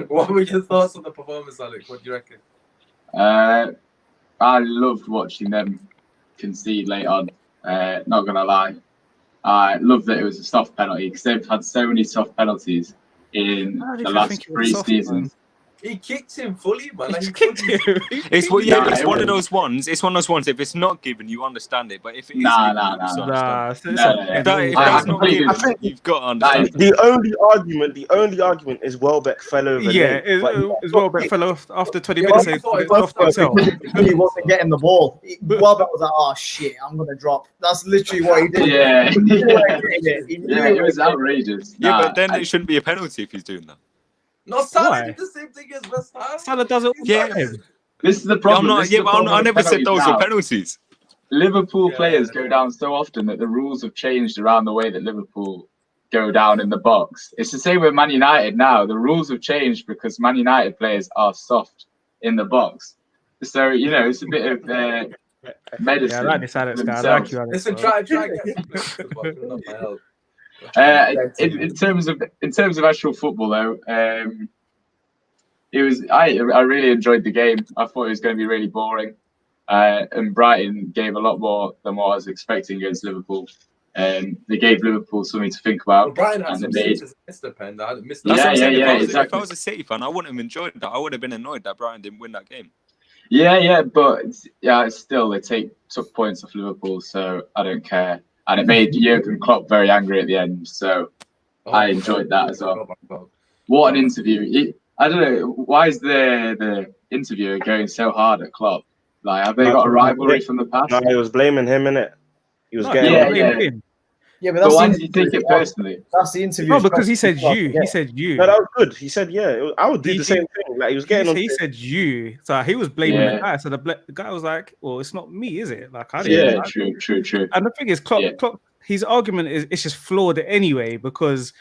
What were your thoughts on the performance, Alex? What do you reckon? I loved watching them concede late on. Not gonna lie, I love that it was a soft penalty because they've had so many soft penalties in the last 3 seasons. He kicked him fully, man. Like, he kicked him. It's what, yeah. It's one of those ones. It's one of those ones. If it's not given, you understand it. But if it is given, you understand it. If that's not given, you've got to understand it. The only argument is Welbeck fell over. Yeah, it's Welbeck fell off after 20 minutes. He wasn't getting the ball. Welbeck was like, "Oh shit, I'm gonna drop." That's literally what he did. Yeah, it was outrageous. Yeah, but then it shouldn't be a penalty if he's doing that. No, Salah did the same thing as West Ham. Salah does it. Yeah, this is the problem. I never said those were penalties. Liverpool players go down so often that the rules have changed around the way that Liverpool go down in the box. It's the same with Man United now. The rules have changed because Man United players are soft in the box. So, it's a bit of medicine. Yeah, I like this Alex guy. I like you, Alex. Listen, try and get some players to not my help. In terms of actual football, though, it was I really enjoyed the game. I thought it was going to be really boring, and Brighton gave a lot more than what I was expecting against Liverpool. They gave Liverpool something to think about. Well, Brighton had some missed the pen. If I was a City fan, I wouldn't have enjoyed that. I would have been annoyed that Brighton didn't win that game. But still they took points off Liverpool, so I don't care. And it made Jurgen Klopp very angry at the end. So I enjoyed that as well. What an interview. I don't know. Why is the interviewer going so hard at Klopp? Like, have they got a rivalry from the past? No, he was blaming him, innit? He was getting Yeah, but why did you take it personally? That's the interview. No, because he said you. He said you. No, that was good. He said, yeah, I would do the same thing. Like, he was getting on. He said you. So he was blaming the guy. So the guy was like, well, it's not me, is it? Like, I didn't. True. And the thing is, Klopp, his argument is it's just flawed anyway, because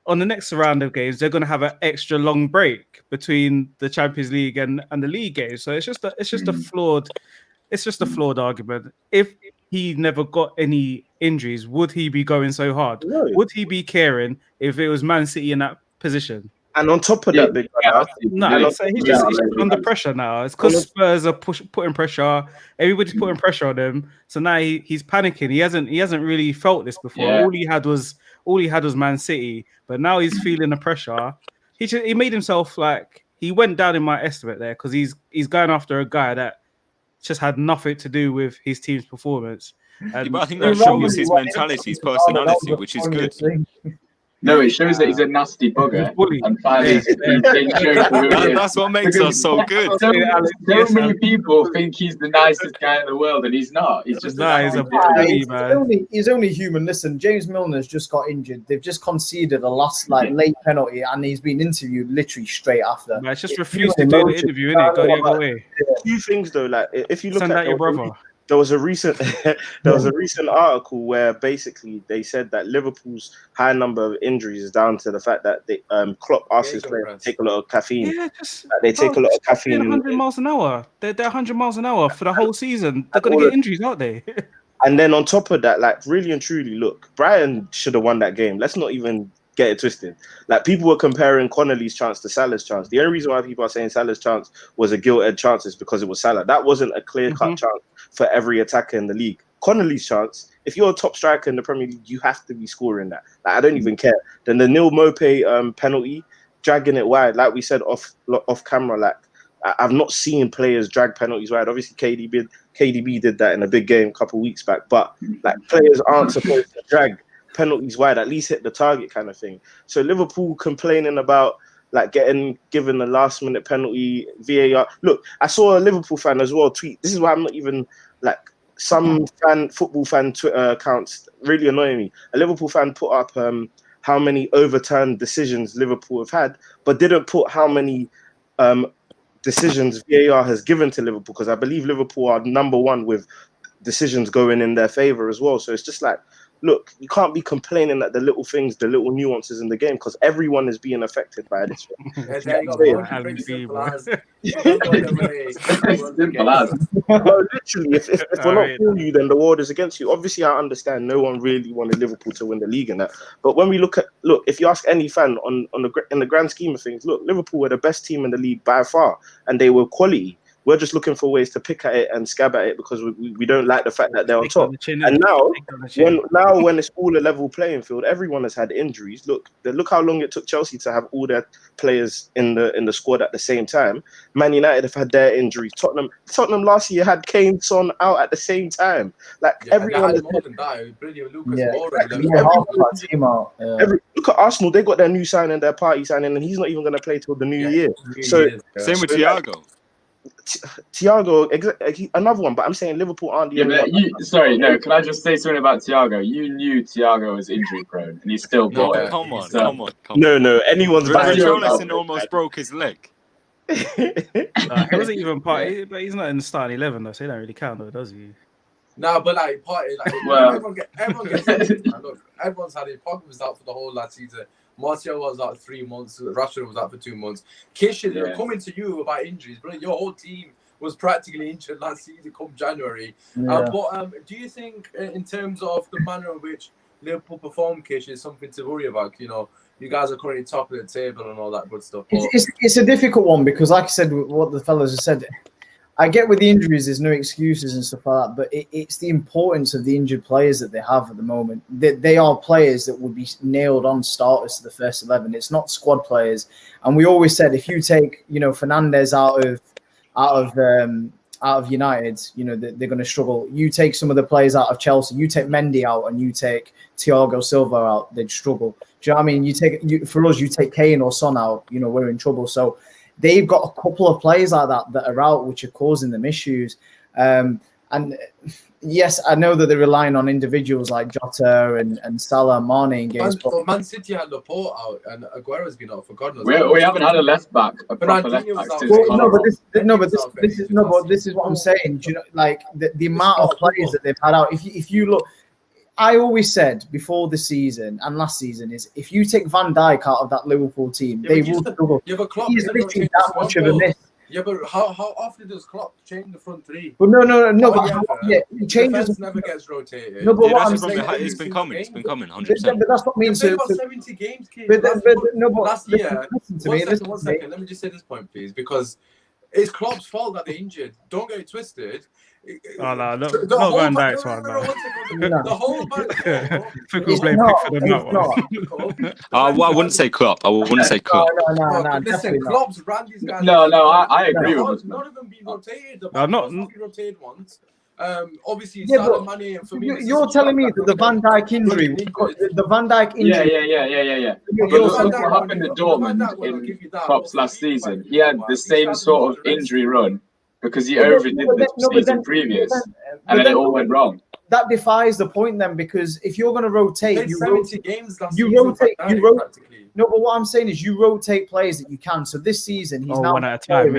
on the next round of games, they're going to have an extra long break between the Champions League and the league games. So it's just a flawed argument. If he never got any injuries, would he be going so hard? No. Would he be caring if it was Man City in that position? And on top of that, he's just under pressure now. It's because Spurs are putting pressure. Everybody's putting pressure on him. So now he's panicking. He hasn't really felt this before. Yeah. All he had was Man City, but now he's feeling the pressure. He made himself he went down in my estimate there because he's going after a guy that just had nothing to do with his team's performance. But I think that shows his mentality, his personality, which is good. No, it shows that he's a nasty bugger. And finally, that's what makes us so good. So many people think he's the nicest guy in the world, and he's not. He's just a bully, man. He's only human. Listen, James Milner's just got injured. They've just conceded a last late penalty, and he's been interviewed literally straight after. Man, just refused to do the interview, innit? Go the other way. A few things though, like if you look Send at out your brother. There was a recent article where basically they said that Liverpool's high number of injuries is down to the fact that they Klopp asked his players to take a lot of caffeine. Yeah, they take a lot of caffeine. 100 miles an hour. They're 100 miles an hour for the whole season. They're gonna get injuries, aren't they? And then on top of that, like really and truly, look, Brighton should have won that game. Let's not even get it twisted. Like people were comparing Connolly's chance to Salah's chance. The only reason why people are saying Salah's chance was a gilt-edged chance is because it was Salah. That wasn't a clear-cut chance for every attacker in the league. Connolly's chance, if you're a top striker in the Premier League, you have to be scoring that. Like, I don't even care. Then the Neil Maupay penalty, dragging it wide, like we said off camera, like I've not seen players drag penalties wide. Obviously, KDB did that in a big game a couple of weeks back, but like players aren't supposed to drag penalties wide, at least hit the target kind of thing. So Liverpool complaining about like getting given a last minute penalty, VAR. Look, I saw a Liverpool fan as well tweet. This is why I'm not even like some football fan Twitter accounts really annoying me. A Liverpool fan put up how many overturned decisions Liverpool have had, but didn't put how many decisions VAR has given to Liverpool, because I believe Liverpool are number one with decisions going in their favor as well. So it's just like, look, you can't be complaining at the little things, the little nuances in the game, because everyone is being affected by this. Literally, if we're not for you, then the world is against you. Obviously, I understand no one really wanted Liverpool to win the league and that. But when we look, if you ask any fan in the grand scheme of things, look, Liverpool were the best team in the league by far, and they were quality. We're just looking for ways to pick at it and scab at it because we don't like the fact that they're on top. And now when it's all a level playing field, everyone has had injuries. Look how long it took Chelsea to have all their players in the squad at the same time. Man United have had their injuries. Tottenham last year had Kane, Son out at the same time. Like everyone has more than that. Brilliant, Lucas look at Arsenal. They got their new signing, their party signing, and he's not even going to play till the new year. So same with Thiago. Thiago, another one, but I'm saying Liverpool aren't the only one. Sorry, no. Can I just say something about Thiago? You knew Thiago was injury prone, and he still bought it. Come on. No. Anyone's buying. Richarlison almost broke his leg. He wasn't even part, but he's not in the starting 11 though, so he don't really count though, does he? No, but like party, everyone gets look, everyone's had it. Pogba was out for the whole last season. Martial was out 3 months. Rashford was out for 2 months. Kishin, they're coming to you about injuries, but your whole team was practically injured last season come January. But do you think, in terms of the manner in which Liverpool perform, Kish, is something to worry about? You know, you guys are currently top of the table and all that good stuff. It's a difficult one because, like I said, what the fellas have said, I get with the injuries, there's no excuses and stuff like that, but it's the importance of the injured players that they have at the moment. They are players that would be nailed on starters to the first 11. It's not squad players. And we always said, if you take, Fernandes out of United, they're going to struggle. You take some of the players out of Chelsea, you take Mendy out, and you take Thiago Silva out, they'd struggle. Do you know what I mean? For us, you take Kane or Son out, we're in trouble. So they've got a couple of players like that are out, which are causing them issues. And yes, I know that they're relying on individuals like Jota and Salah and Mane in games. But Man City had Laporte out, and Aguero's been out for God knows. We haven't had a left back, proper left back since this is what I'm saying. Do you know, like the amount of players that they've had out. If you look, I always said before the season and last season is if you take Van Dijk out of that Liverpool team, they will struggle. Yeah, but Klopp He's literally that much of a miss. Yeah, but how often does Klopp change the front three? But it changes. Never gets rotated. No, but what I'm saying, it's been coming, 100%. But that's what means. About 70 games, kid. Last year. One second. Let me just say this point, please, because it's Klopp's fault that they're injured. Don't get it twisted. Oh no, not Van Dijk's one. The whole back. Football blame Pickford on that one. I wouldn't say Klopp. No. Listen, Klopp's ran these guys. No, I agree with None of them being rotated. Not rotated once. Obviously, Mane and you're telling me that the Van Dijk injury, the Van Dijk injury. Yeah. But look what happened at Dortmund in Klopp's last season. He had the same sort of injury run because he overdid the season previous, and then it all went wrong. That defies the point then, because if you're going to rotate, you rotate. No, but what I'm saying is you rotate players that you can. So this season, he's now one at a time,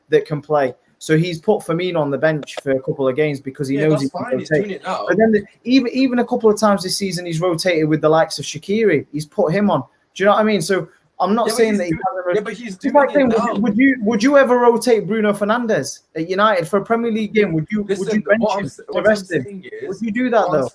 that can play. So he's put Firmino on the bench for a couple of games because he knows he can rotate. He's doing it now. But then even a couple of times this season, he's rotated with the likes of Shaqiri. He's put him on. Do you know what I mean? So I'm not saying that he hasn't. Yeah, but he's doing it now. Would you ever rotate Bruno Fernandes at United for a Premier League game? Would you bench him the rest of him? Would you do that though?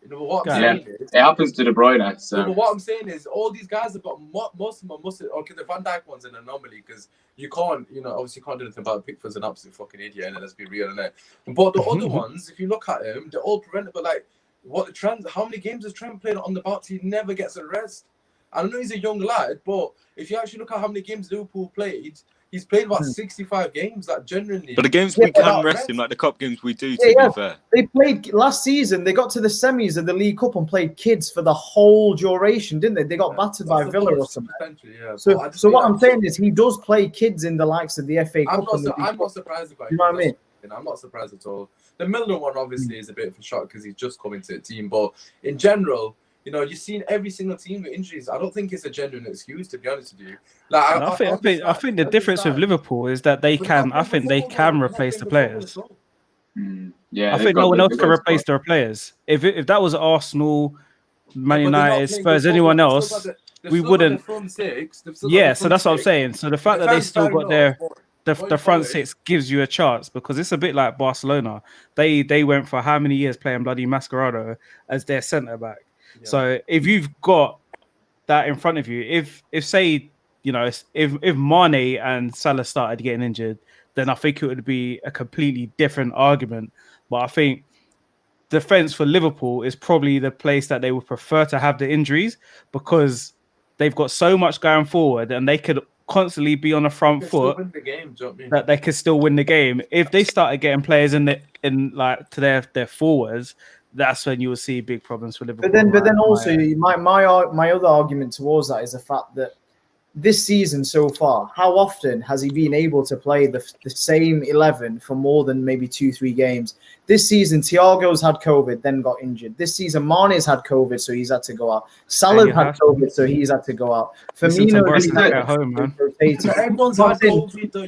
What I'm saying is, it happens to De Bruyne. So. No, but what I'm saying is, all these guys have got most of them must. Okay, the Van Dijk one's an anomaly because you can't, obviously you can't do anything about it. Pickford's an absolute fucking idiot, and let's be real, innit? But the other ones, if you look at them, they're all preventable. Like how many games has Trent played on the box? He never gets a rest. I know he's a young lad, but if you actually look at how many games Liverpool played, he's played about 65 games, like genuinely. But the games we can rest him, like the cup games we do, to be fair. They played last season, they got to the semis of the League Cup and played kids for the whole duration, didn't they? They got battered by Villa or something. Yeah, so what I'm saying is he does play kids in the likes of the FA Cup. I'm not surprised about it. You know what I mean? I'm not surprised at all. The Milner one obviously is a bit of a shock because he's just coming to the team, but in general, you've seen every single team with injuries. I don't think it's a genuine excuse, to be honest with you. Like, I think the difference with Liverpool is that they can replace the players. Yeah, I think no one else can replace their players. If that was Arsenal, Man United, Spurs, anyone else, we wouldn't. Yeah, so that's what I'm saying. So the fact that they still got the front six gives you a chance, because it's a bit like Barcelona. They went for how many years playing bloody Mascherano as their centre back. Yeah. So if you've got that in front of you, if Mane and Salah started getting injured, then I think it would be a completely different argument. But I think defense for Liverpool is probably the place that they would prefer to have the injuries, because they've got so much going forward and they could constantly be on the front foot win the game, do you know what I mean? that they could still win the game. If they started getting players in like to their forwards, that's when you will see big problems for Liverpool. But then also my other argument towards that is the fact that this season so far, how often has he been able to play the same 11 for more than maybe 2-3 games? This season, Thiago's had COVID, then got injured. This season, Mane's had COVID, so he's had to go out. Salah's had COVID, so he's had to go out. Firmino at home, man. Everyone's had COVID, though.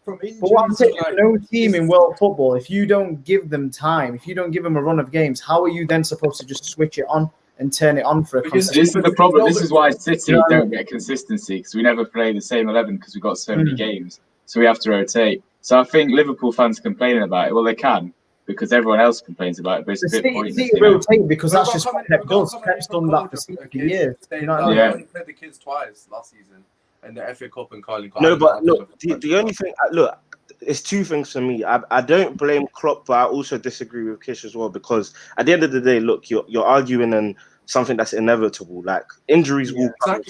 From injuries, but what I'm saying is, no team in world football, if you don't give them time, if you don't give them a run of games, how are you then supposed to just switch it on and turn it on for a consistency? This is the problem. This is why City don't get consistency, because we never play the same 11 because we've got so many games. So we have to rotate. So I think Liverpool fans complaining about it. Well, they can, because everyone else complains about it, but it's a bit pointless. Rotate, because that's just what Pep does. Pep's done that for 60 years. You know what I mean? Yeah. We played the kids twice last season in the FA Cup and Carling Cup. No, but look, the only thing, look, it's two things for me. I don't blame Klopp, but I also disagree with Kish as well, because at the end of the day, look, you're arguing and something that's inevitable. Like injuries will come.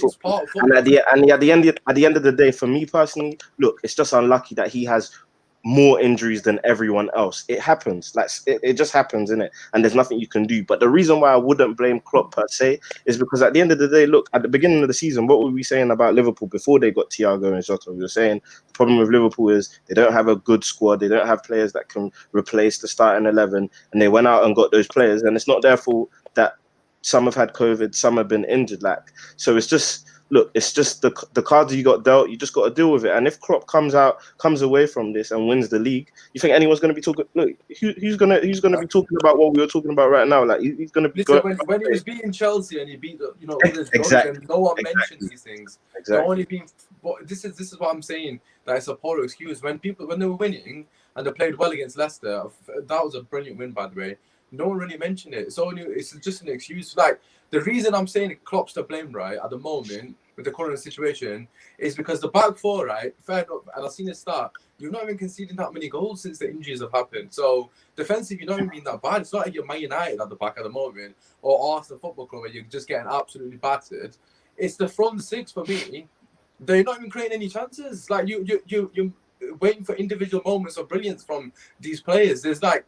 And at the end of the day, for me personally, look, it's just unlucky that he has more injuries than everyone else. It happens. Like it just happens, innit? And there's nothing you can do. But the reason why I wouldn't blame Klopp per se is because at the end of the day, look, at the beginning of the season, what were we saying about Liverpool before they got Thiago and Jota? We were saying the problem with Liverpool is they don't have a good squad. They don't have players that can replace the starting 11. And they went out and got those players. And it's not their fault that some have had COVID, some have been injured. So it's just, look, it's just the cards you got dealt. You just got to deal with it. And if Klopp comes away from this and wins the league, you think anyone's going to be talking? Look, who's going to be talking about what we were talking about right now? Like he's going to be. When he was beating Chelsea and he beat all his exactly. No one mentions these things. Exactly. They're only being. This is what I'm saying. That it's a poor excuse. When they were winning and they played well against Leicester, that was a brilliant win, by the way. No one really mentioned it. It's just an excuse. Like the reason I'm saying Klopp's to blame, right, at the moment with the current situation, is because the back four, right, fair enough, and I've seen it start. You're not even conceding that many goals since the injuries have happened. So defensive, you're not even being that bad. It's not like you're Man United at the back at the moment or Arsenal Football Club where you're just getting absolutely battered. It's the front six for me. They're not even creating any chances. Like you're waiting for individual moments of brilliance from these players. There's like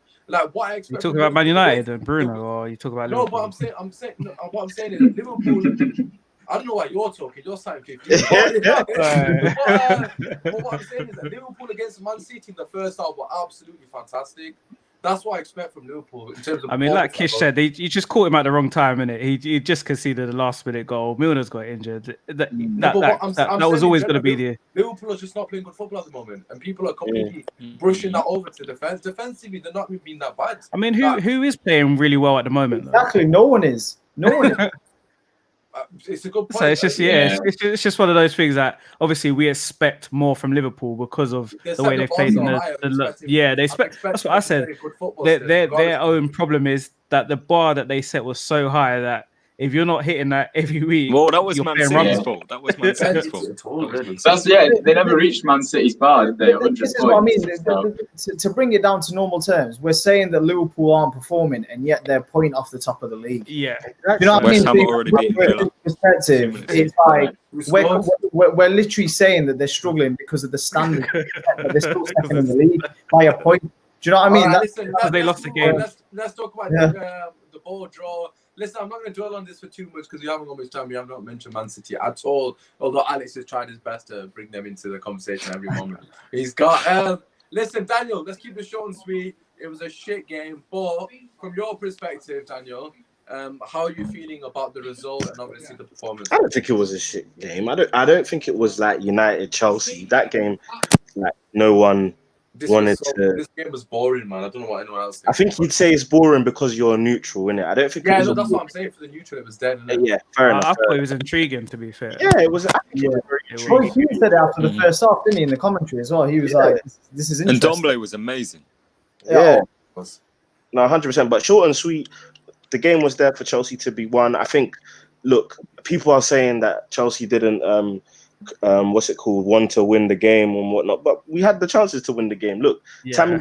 what I expect. You talking about Man United and Bruno, or you talk about Liverpool? No, but what I'm saying is that Liverpool. I don't know why you're talking. You're saying 50. But what I'm saying is that Liverpool against Man City in the first half were absolutely fantastic. That's what I expect from Liverpool in terms of. I mean, like Kish said, you just caught him at the wrong time, innit? He just conceded the last-minute goal. Milner's got injured. That was always going to be the. Liverpool are just not playing good football at the moment, and people are completely brushing that over to defense. Defensively, they're not even being that bad. I mean, who is playing really well at the moment? Exactly, no one is. It's a good point. So it's just it's just one of those things that obviously we expect more from Liverpool because of the way they've played. They expect. That's what I said. Their own problem is that the bar that they set was so high that if you're not hitting that every week, well, that was Man City's fault. That was Man City's fault. They never reached Man City's bar, did they? This is what I mean. To bring it down to normal terms, we're saying that Liverpool aren't performing, and yet they're a point off the top of the league. Yeah, you know what I mean. Perspective, it's like we're literally saying that they're struggling because of the standard that they're still second in the league by a point. Do you know what I mean? Because they lost the game. Let's talk about the ball draw. Listen, I'm not going to dwell on this for too much because we haven't got much time. We have not mentioned Man City at all. Although Alex has tried his best to bring them into the conversation every moment. He's got. Listen, Daniel, let's keep it short and sweet. It was a shit game, but from your perspective, Daniel, how are you feeling about the result and obviously the performance? I don't think it was a shit game. I don't think it was like United Chelsea. That game, like no one. This game was boring, man. I don't know what anyone else thinks. I think you'd say it's boring because you're neutral, innit? I don't think. Yeah, no, that's what I'm saying. For the neutral, it was dead. Yeah, fair enough. I thought it was intriguing, to be fair. Yeah, it was. Well, he said it after the first half, didn't he? In the commentary as well, he was like, "This is interesting." And Domble was amazing. Yeah, no, 100%. But short and sweet, the game was there for Chelsea to be won. I think. Look, people are saying that Chelsea didn't want to win the game and whatnot. But we had the chances to win the game. Look, Yeah.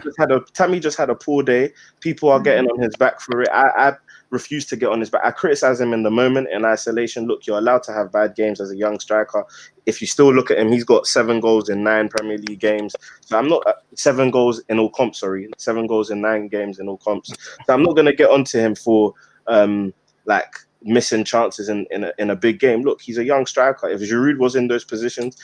Tammy just had a poor day. People are getting on his back for it. I refuse to get on his back. I criticize him in the moment in isolation. Look, you're allowed to have bad games as a young striker. If you still look at him, he's got 7 goals in 9 Premier League games. So I'm not 7 goals in all comps. Sorry, 7 goals in 9 games in all comps. So I'm not going to get onto him for like missing chances in a big game. Look, he's a young striker. If Giroud was in those positions,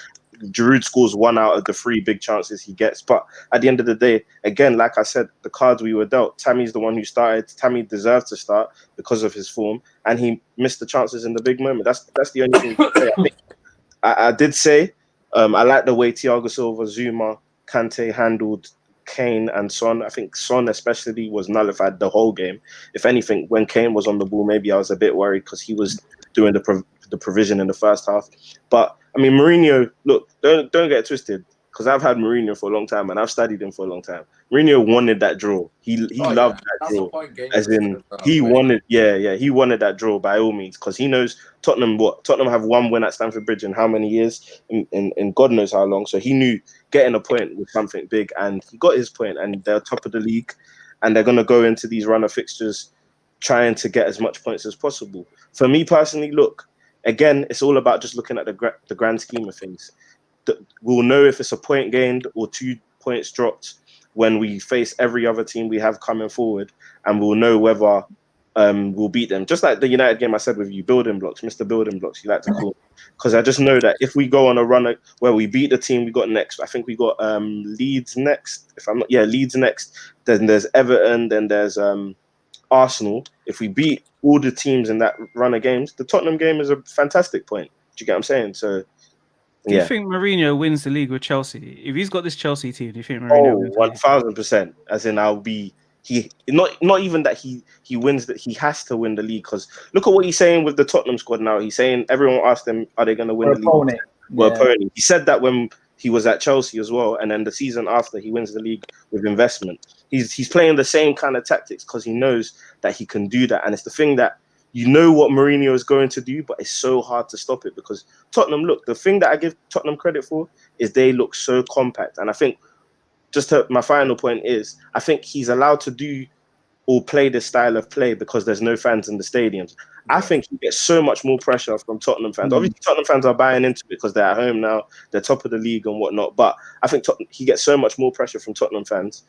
Giroud scores 1 out of the 3 big chances he gets. But at the end of the day, again, like I said, the cards we were dealt. Tammy's the one who started. Tammy deserved to start because of his form, and he missed the chances in the big moment. That's the only thing to say. I think I did say I like the way Thiago Silva, Zuma, Kante handled Kane and Son. I think Son especially was nullified the whole game. If anything, when Kane was on the ball, maybe I was a bit worried because he was doing the provision in the first half. But I mean, Mourinho, look, don't get it twisted, because I've had Mourinho for a long time and I've studied him for a long time. Mourinho wanted that draw. He loved that draw. As in, he wanted that draw by all means, because he knows Tottenham have 1 win at Stamford Bridge in how many years, in God knows how long. So he knew getting a point was something big, and he got his point, and they're top of the league, and they're going to go into these runner fixtures trying to get as much points as possible. For me personally, look, again, it's all about just looking at the grand scheme of things. We'll know if it's a point gained or 2 points dropped when we face every other team we have coming forward, and we'll know whether we'll beat them. Just like the United game I said with you, building blocks, Mr. Building Blocks, you like to call. Because I just know that if we go on a run where we beat the team we got next, I think we got Leeds next. Leeds next. Then there's Everton. Then there's Arsenal. If we beat all the teams in that run of games, the Tottenham game is a fantastic point. Do you get what I'm saying? So, do you think Mourinho wins the league with Chelsea? If he's got this Chelsea team, do you think Mourinho wins the league? 1000%. As in, not even that he wins, that he has to win the league, because look at what he's saying with the Tottenham squad now. He's saying everyone asked him, are they going to win the league? Opponent. He said that when he was at Chelsea as well, and then the season after he wins the league with investment. He's playing the same kind of tactics because he knows that he can do that, and it's the thing that you know what Mourinho is going to do, but it's so hard to stop it because Tottenham, look, the thing that I give Tottenham credit for is they look so compact. And I think my final point is, I think he's allowed to do or play this style of play because there's no fans in the stadiums. I think he gets so much more pressure from Tottenham fans. Obviously, Tottenham fans are buying into it because they're at home now, they're top of the league and whatnot. But I think he gets so much more pressure from Tottenham fans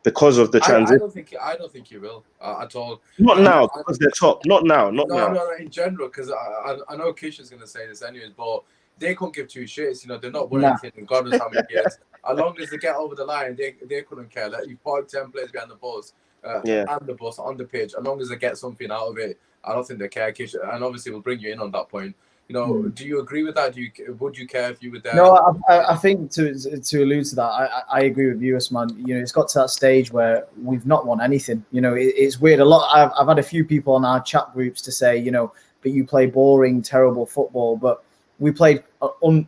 because of the transition. I don't think he will at all. Not now, because they're top. Not now. Not now. No, in general, because I know Kish is going to say this anyways, but they couldn't give 2 shits. You know, they're not winning anything in God knows how many years. As long as they get over the line, they couldn't care. Like, you park 10 players behind the bus, and the bus on the pitch. As long as they get something out of it, I don't think they care. Kish, and obviously we'll bring you in on that point. You know, do you agree with that? Would you care if you were there? No, I think to allude to that, I agree with you, Usmaan. You know, it's got to that stage where we've not won anything. You know, it's weird. I've had a few people on our chat groups to say, you know, but you play boring, terrible football. But we played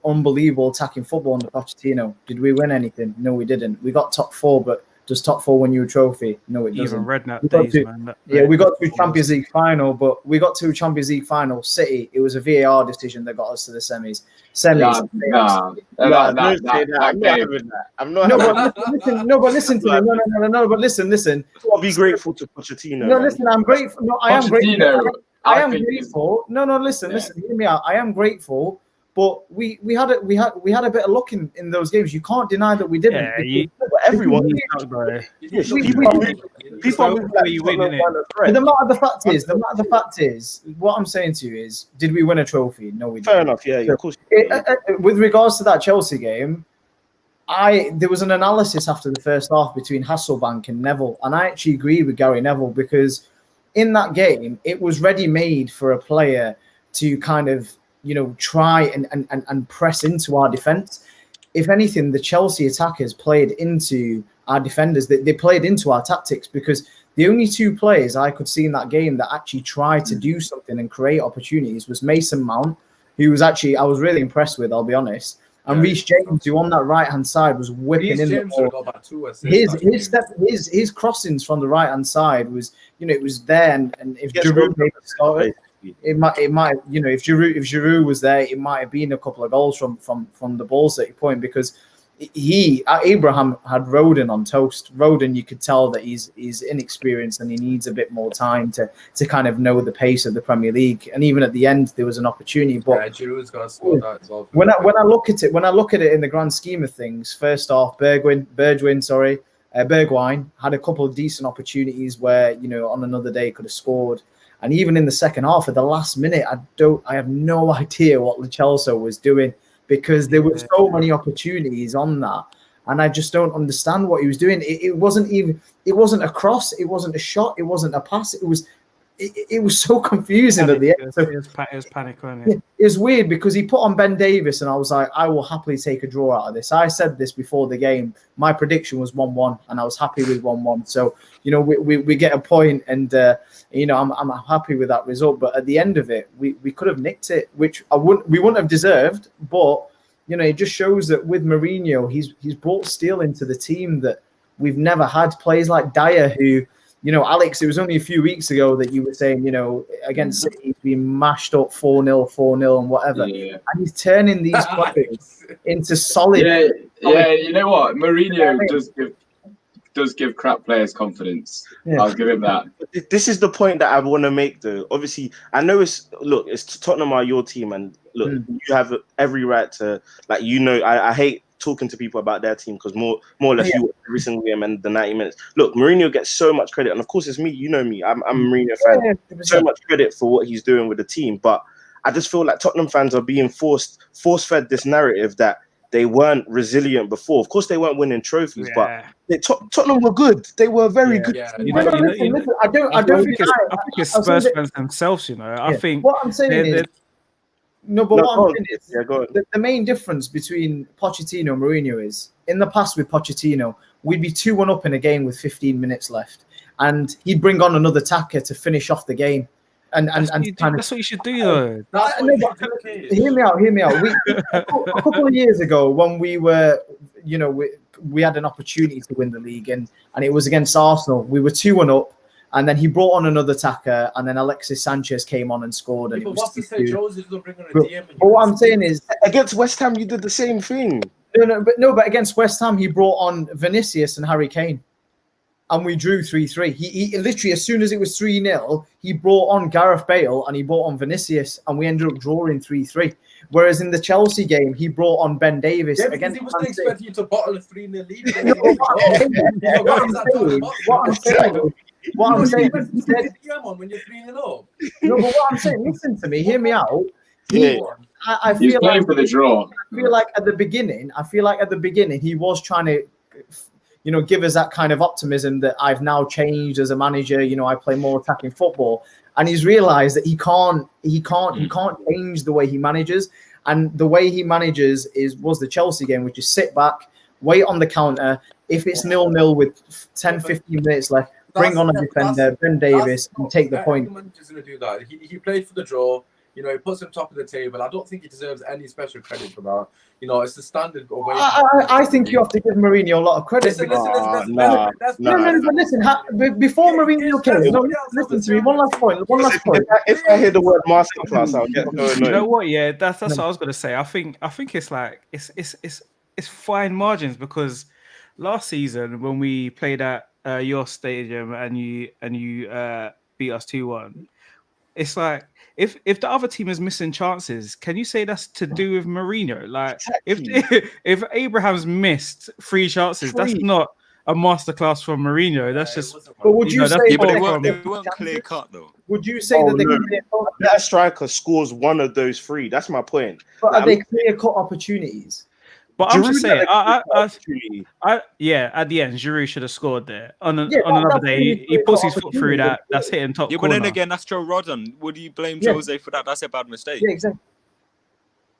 unbelievable attacking football under Pochettino. Did we win anything? No, we didn't. We got top 4, but does top 4 win you a trophy? No, it doesn't. Even Redknapp days, man. We got to Champions League final, but we got to Champions League final. City, it was a VAR decision that got us to the semis. I'm not having that. I'm not. But listen to me. No. But listen. I'll be grateful to Pochettino. No, listen. I'm grateful. No, I am grateful. I am grateful. No. Listen. Hear me out. I am grateful. But we had a bit of luck in those games. You can't deny that we didn't. Yeah, everyone. The fact is, what I'm saying to you is, did we win a trophy? No, we didn't. Fair enough. Yeah, of course. With regards to that Chelsea game, there was an analysis after the first half between Hasselbank and Neville, and I actually agree with Gary Neville, because in that game it was ready-made for a player to kind of, you know, try and press into our defense. If anything, the Chelsea attackers played into our defenders. They played into our tactics, because the only 2 players I could see in that game that actually tried to do something and create opportunities was Mason Mount, who was actually, I was really impressed with, I'll be honest. And Reece James, who on that right-hand side was whipping in the ball. His crossings from the right-hand side was, you know, it was there. And if Giroud it might, you know, if Giroud was there, it might have been a couple of goals from the ball 30 point, because Abraham had Rodon on toast. Rodon, you could tell that he's inexperienced and he needs a bit more time to kind of know the pace of the Premier League. And even at the end, there was an opportunity. But Giroud's got to score that as well. When I look at it in the grand scheme of things, first off, Bergwijn had a couple of decent opportunities where, you know, on another day could have scored. And even in the second half, at the last minute, I have no idea what Lo Celso was doing, because there were so many opportunities on that, and I just don't understand what he was doing. It wasn't a cross, it wasn't a shot, it wasn't a pass. It was so confusing at the end. It was panic, wasn't it? It was weird because he put on Ben Davis, and I was like, I will happily take a draw out of this. I said this before the game. My prediction was 1-1, and I was happy with 1-1. So, you know, we get a point, and you know, I'm happy with that result. But at the end of it, we could have nicked it, which we wouldn't have deserved. But you know, it just shows that with Mourinho, he's brought steel into the team that we've never had. Players like Dyer, who, you know, Alex, it was only a few weeks ago that you were saying, you know, against City, he's been mashed up 4-0 and whatever. Yeah. And he's turning these players into solid. Yeah, you know what? Mourinho does give crap players confidence. Yeah. I'll give him that. This is the point that I want to make, though. Obviously, I know it's Tottenham are your team, and look, you have every right to, like, you know, I hate talking to people about their team because more or less you watch every single game and the 90 minutes. Look, Mourinho gets so much credit, and of course it's me. You know me. I'm a Mourinho fan. So much credit for what he's doing with the team, but I just feel like Tottenham fans are being force-fed this narrative that they weren't resilient before. Of course, they weren't winning trophies, but Tottenham were good. They were very good. I don't think it's Spurs fans themselves. You know, I think what I'm saying is. What I'm saying is go on. The main difference between Pochettino and Mourinho is, in the past with Pochettino, we'd be 2-1 up in a game with 15 minutes left, and he'd bring on another attacker to finish off the game. That's what you should do, though. Hear me out. A couple of years ago, when we were, you know, we had an opportunity to win the league, and it was against Arsenal. We were 2-1 up. And then he brought on another attacker, and then Alexis Sanchez came on and scored. And but what's to say Jose doesn't bring on a DM? But what I'm saying is, against West Ham, you did the same thing. But against West Ham, he brought on Vinicius and Harry Kane, and we drew 3-3. He literally, as soon as it was 3-0, he brought on Gareth Bale and he brought on Vinicius, and we ended up drawing 3-3. Whereas in the Chelsea game, he brought on Ben Davis. Yeah, because he wasn't expecting you to bottle a 3-0 lead. What I'm saying, when you're 3-0 up. No, but what I'm saying, listen to me, hear me out. I He's feel playing like for the draw. I feel like at the beginning, he was trying to, you know, give us that kind of optimism that I've now changed as a manager. You know, I play more attacking football, and he's realised that he can't change the way he manages. And the way he manages was the Chelsea game, which is sit back, wait on the counter. If it's 0-0 with 10, 15 minutes left, bring on a defender, Ben Davis, and take the point. He's going to do that. He played for the draw. You know, he puts him top of the table. I don't think he deserves any special credit for that. You know, it's the standard away. I think you have to give Mourinho a lot of credit. Listen, before Mourinho came, listen to me. One last point. If I hear the word masterclass, I'll get so annoyed. You know what? Yeah, that's what I was going to say. I think it's like it's fine margins, because last season when we played at your stadium and you beat us 2-1, it's like if the other team is missing chances, can you say that's to do with Mourinho? Like, exactly. if Abraham's missed 3 chances, that's not a masterclass from Mourinho. That's just. But would you say they weren't clear cut though? Would you say that striker scores one of those 3? That's my point. But are they clear cut opportunities? But I'm just saying, at the end, Giroud should have scored there. On another day, he puts his foot through that. That's hitting top corner. But then again, that's Joe Rodon. Would you blame Jose for that? That's a bad mistake. Yeah, exactly.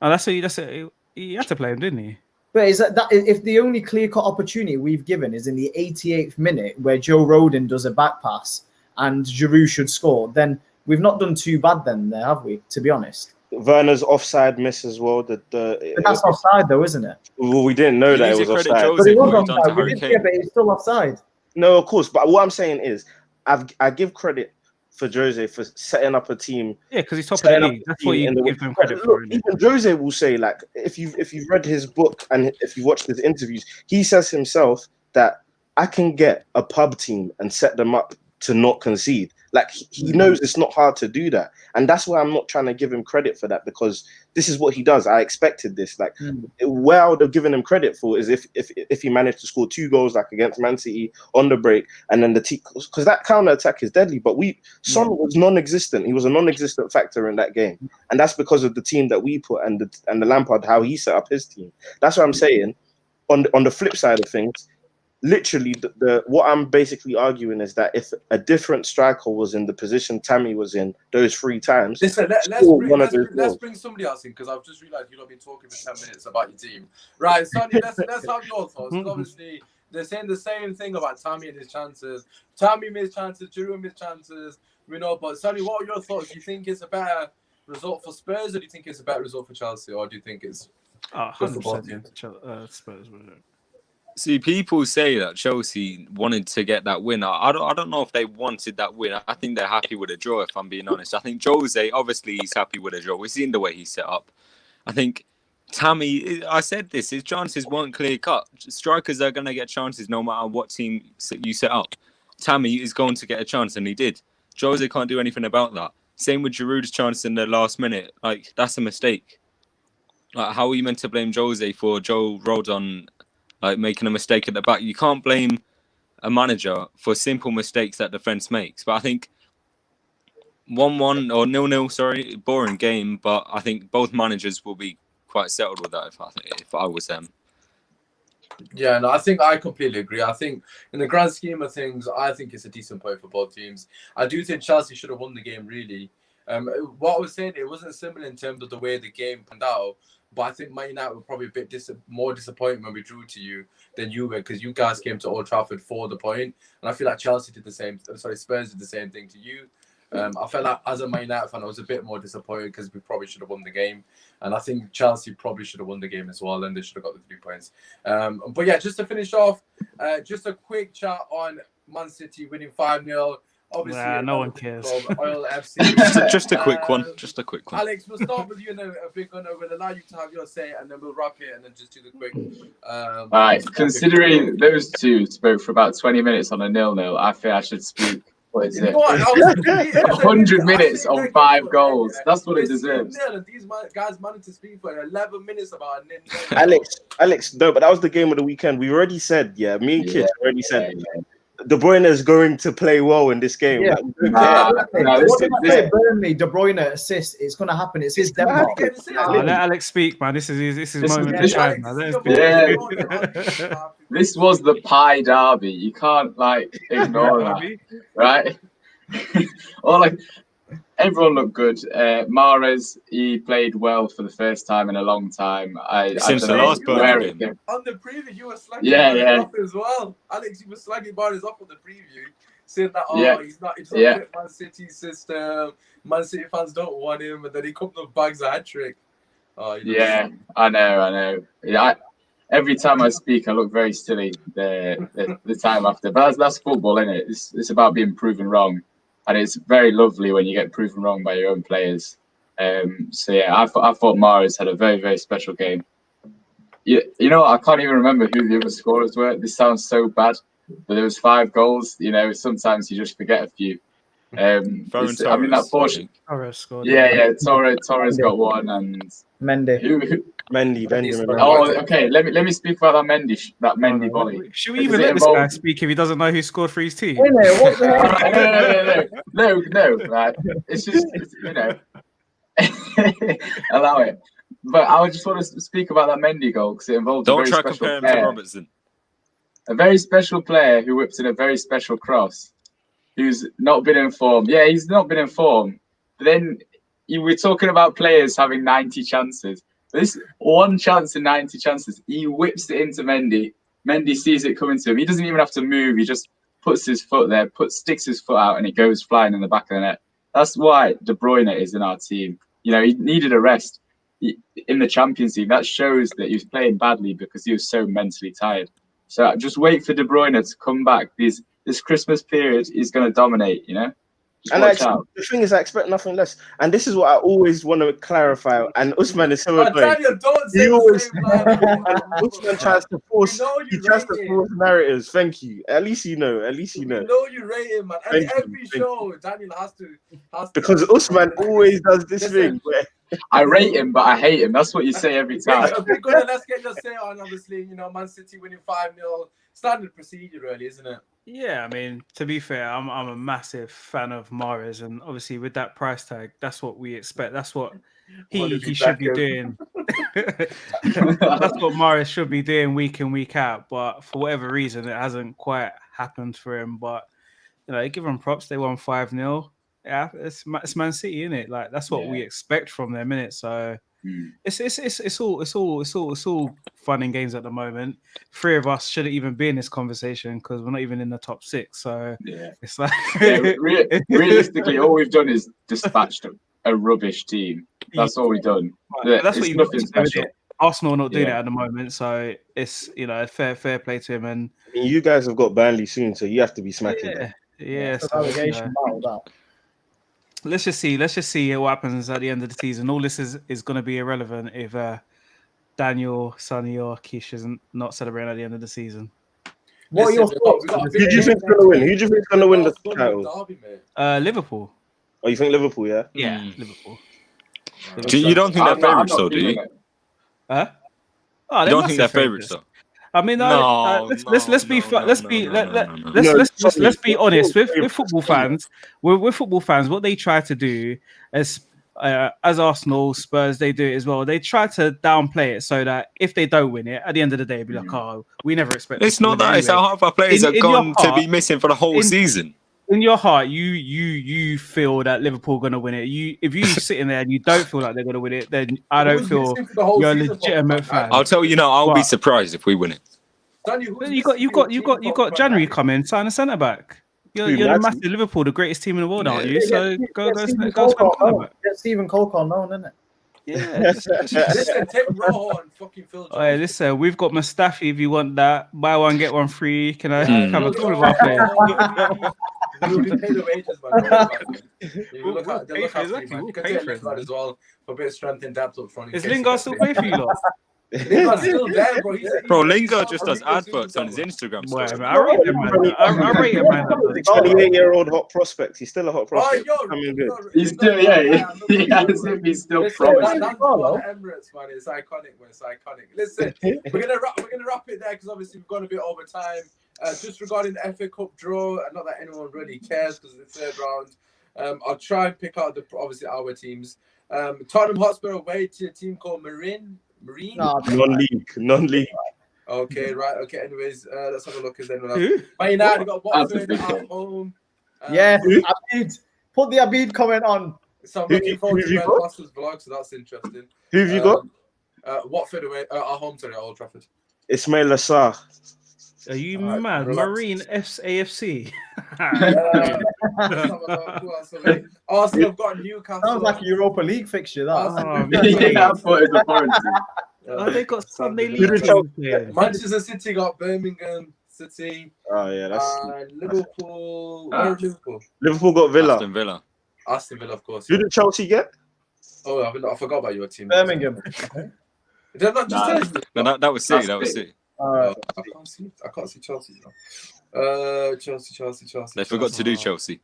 And he had to play him, didn't he? But is that if the only clear-cut opportunity we've given is in the 88th minute where Joe Rodon does a back pass and Giroud should score, then we've not done too bad then, there, have we, to be honest? Werner's offside miss as well. But that's offside, though, isn't it? Well, we didn't know that it was offside. But it was offside. But it's still offside. No, of course. But what I'm saying is, I give credit for Jose for setting up a team. Yeah, because he's top of the league. That's what you give them credit for. Even Jose will say, like, if you've read his book and if you watched his interviews, he says himself that I can get a pub team and set them up to not concede. Like, he knows it's not hard to do that. And that's why I'm not trying to give him credit for that, because this is what he does. I expected this. Like, where I would have given him credit for is if he managed to score 2 goals, like against Man City on the break, and then because that counter attack is deadly. But Son was non-existent. He was a non-existent factor in that game, and that's because of the team that we put and the Lampard, how he set up his team. That's what I'm saying. On the flip side of things, literally, what I'm basically arguing is that if a different striker was in the position Tammy was in those 3 times, listen, let's bring somebody else in, because I've just realised you've not been talking for 10 minutes about your team. Right, Sonny, let's have your thoughts. Obviously, they're saying the same thing about Tammy and his chances. Tammy missed chances, Giroud missed chances. We know, but Sonny, what are your thoughts? Do you think it's a better result for Spurs, or do you think it's a better result for Chelsea, or do you think it's 100% Spurs? See, people say that Chelsea wanted to get that win. I don't know if they wanted that win. I think they're happy with a draw, if I'm being honest. I think Jose, obviously, he's happy with a draw. We've seen the way he's set up. I think Tammy, I said this, his chances weren't clear cut. Strikers are going to get chances no matter what team you set up. Tammy is going to get a chance, and he did. Jose can't do anything about that. Same with Giroud's chance in the last minute. Like, that's a mistake. Like, how are you meant to blame Jose for Joe Rodon making a mistake at the back? You can't blame a manager for simple mistakes that defense makes. But I think 1-1 or 0-0, sorry, boring game. But I think both managers will be quite settled with that if I was them. Yeah, no, I think I completely agree. I think in the grand scheme of things, I think it's a decent point for both teams. I do think Chelsea should have won the game, really. What I was saying, it wasn't similar in terms of the way the game panned out, but I think Man United were probably a bit more disappointed when we drew to you than you were, because you guys came to Old Trafford for the point, and I feel like Chelsea did the same. Spurs did the same thing to you. I felt like as a Man United fan, I was a bit more disappointed because we probably should have won the game, and I think Chelsea probably should have won the game as well, and they should have got the 3 points. But yeah, just to finish off, just a quick chat on Man City winning 5-0. Obviously, no one cares. Oil FC. just a quick one. Just a quick one. Alex, we'll start with you and a big one. We'll allow you to have your say, and then we'll wrap it, and then just do the quick. All right. Considering those two spoke for about 20 minutes on a 0-0, I think I should speak. What is it? 100 minutes on 5 goals. That's what it deserves. These guys managed to speak for 11 minutes about a 0-0. Alex, no, but that was the game of the weekend. We already said, me and Kid already said. De Bruyne is going to play well in this game. Yeah. Burnley, De Bruyne assist. It's going to happen. It's his Denmark. Let Alex speak, man. This is moment to shine, man. This was the pie derby. You can't ignore that, right? Everyone looked good. Mahrez, he played well for the first time in a long time. Since the last Burnley game. On the preview, you were slagging off as well. Alex, you were slagging Mahrez off on the preview, saying that he's not fit Man City system. Man City fans don't want him, and then he comes and bags a hat trick. I know. Yeah, every time I speak, I look very silly the time after. But that's football, isn't it? It's about being proven wrong. And it's very lovely when you get proven wrong by your own players. I thought Mahrez had a very, very special game. You know what? I can't even remember who the other scorers were. This sounds so bad, but there was 5 goals. You know, sometimes you just forget a few. That portion. Torres scored. Torres got one, and Mendy. Mendy. Oh, okay. Let me speak about that Mendy volley. Should we even let this guy speak if he doesn't know who scored for his team? What the heck? No. Right. It's just allow it. But I just want to speak about that Mendy goal because it involves a very special player. Don't try to compare him to Robertson. A very special player who whips in a very special cross, who's not been informed. Yeah, he's not been informed. But then we're talking about players having 90 chances. This one chance in 90 chances, he whips it into Mendy. Mendy sees it coming to him. He doesn't even have to move. He just puts his foot there, sticks his foot out, and it goes flying in the back of the net. That's why De Bruyne is in our team. You know, he needed a rest in the Champions League. That shows that he was playing badly because he was so mentally tired. So just wait for De Bruyne to come back. This Christmas period, he's going to dominate, you know? And actually, the thing is, I expect nothing less. And this is what I always want to clarify. And Usman is so annoying. Daniel, don't say He the always, same line. Usman tries to force. We know He tries to rate force narratives. Thank you. At least you know. At least you We know. know you rate him, man. And Thank every you. show, Daniel has to. Because Usman always does this Listen, thing. Where... I rate him, but I hate him. That's what you say every time. Let's get your say on, obviously, you know, Man City winning 5-0. Standard procedure, really, isn't it? Yeah, I mean, to be fair, I'm a massive fan of Mahrez, and obviously with that price tag, that's what we expect. That's what he should be doing. That's what Mahrez should be doing week in, week out. But for whatever reason, it hasn't quite happened for him. But you know, give them props. They won 5-0. Yeah, it's Man City, isn't it? Like that's what we expect from them, innit? So it's all fun and games at the moment. 3 of us shouldn't even be in this conversation because we're not even in the top 6. So it's like realistically, all we've done is dispatched a rubbish team. That's all we've done. That's what nothing special. Arsenal are not doing it at the moment, so it's fair play to him. And I mean, you guys have got Burnley soon, so you have to be smacking them. Yeah, so, let's just see what happens at the end of the season. All this is going to be irrelevant if Daniel, Sonny, or Kish isn't not celebrating at the end of the season. What are your thoughts? Who do you think's going to win? Who do you think's going to win the title? Liverpool. Oh, you think Liverpool? Yeah. Yeah, Liverpool. You don't think they're favourites, though, do you? Huh? You don't think they're favourites, though? I mean, let's be honest with football fans. With football fans, what they try to do is, as Arsenal, Spurs, they do it as well. They try to downplay it so that if they don't win it, at the end of the day, it'll be like, oh, we never expected. It's not that. Anyway. It's how half our players are gone to be missing for the whole season. In your heart, you feel that Liverpool are going to win it. If you sitting there and you don't feel like they're going to win it, then I don't feel you're a legitimate fan. I'll tell you now, I'll be surprised if we win it. You got January coming, sign a centre back. You're the massive Liverpool, the greatest team in the world, aren't you? So go get Stephen Colcott known, isn't it? Yeah. Listen, take Rojo and fucking Phil Jones. Hey, listen, we've got Mustafi if you want that. Buy one, get one free. Can I have a couple of our players? We'll pay the wages, man. We'll pay for it as well for a bit of strength and depth up front. Is Lingard still pay for you lot? Lingard's still there, bro. Bro, Lingard just does adverts on his Instagram. I rate him, man. I rate him, man. 28-year-old hot prospect. He's still a hot prospect. He's still, he's still promising. That's Emirates, man. It's iconic, man. It's iconic. Listen, we're gonna wrap it there because obviously we've gone a bit over time. Just regarding the FA Cup draw, not that anyone really cares because it's the 3rd round. I'll try and pick out obviously our teams. Tottenham Hotspur away to a team called Marine. Non-league. Okay, right. Okay. Anyways, let's have a look. Is anyone else? Man United got Watford at home. Yes, Abid. Put the Abid comment on. So I'm looking forward to Ben Foster's vlog, so that's interesting. Who have you got? Watford away at home, sorry, at Old Trafford. Ismail Assar. Are you mad? Relax. Marine AFC. Arsenal have got Newcastle. Sounds like a Europa League fixture. That. They got Sunday League. Manchester City got Birmingham City. Oh yeah, that's Liverpool. Where is Liverpool? Liverpool got Villa. Aston Villa, of course. Who did Chelsea get? Oh, I forgot about your team. Birmingham. That was City. That was City. I can't see Chelsea now. Chelsea. They forgot to do Chelsea.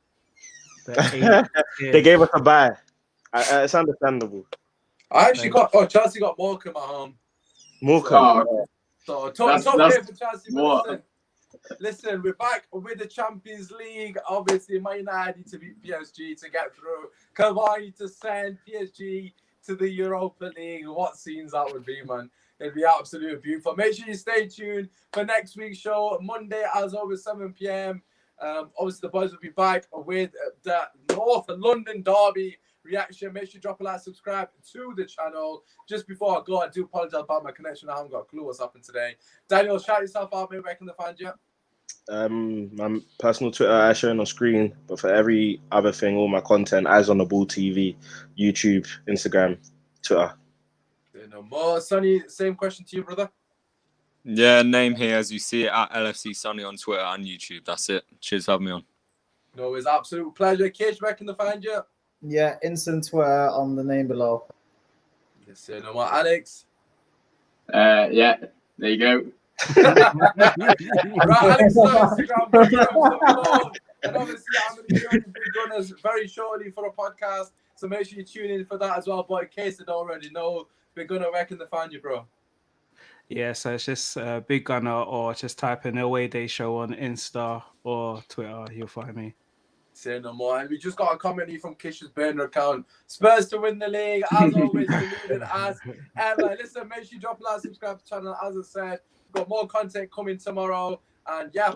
They gave us a bye. It's understandable. I actually got Chelsea got Morecambe at home. Morecambe. So tough day for Chelsea. Listen, we're back with the Champions League. Obviously, Man United need to beat PSG to get through. Cavani to send PSG to the Europa League. What scenes that would be, man. It'd be absolutely beautiful. Make sure you stay tuned for next week's show. Monday, as always, 7 p.m. Obviously, the boys will be back with the North London Derby reaction. Make sure you drop a like, subscribe to the channel. Just before I go, I do apologize about my connection. I haven't got a clue what's happened today. Daniel, shout yourself out. Maybe where can they find you? My personal Twitter I showing on screen, but for every other thing, all my content, Eyes on the Ball TV, YouTube, Instagram, Twitter. No more. Sonny, same question to you, brother. Yeah, name here as you see it at LFC Sonny on Twitter and YouTube. That's it. Cheers for having me on. No, it's absolute pleasure. Kish, where can they find you? Yeah, instant Twitter on the name below. Yes, sir. No more Alex. Yeah, there you go. Right, Alex is on Instagram, but give him some love. And obviously, I'm going to be joining Big Gunners very shortly for a podcast, so make sure you tune in for that as well. But in case they don't already know, Big Gunner, where can they find you, bro? Yeah, so it's just Big Gunner, or just type in Away Day Show on Insta or Twitter. You'll find me. Say no more. And we just got a comment here from Kish's burner account. Spurs to win the league, as always, deluded as ever. Listen, make sure you drop a like, subscribe to the channel. As I said, we've got more content coming tomorrow. And yeah,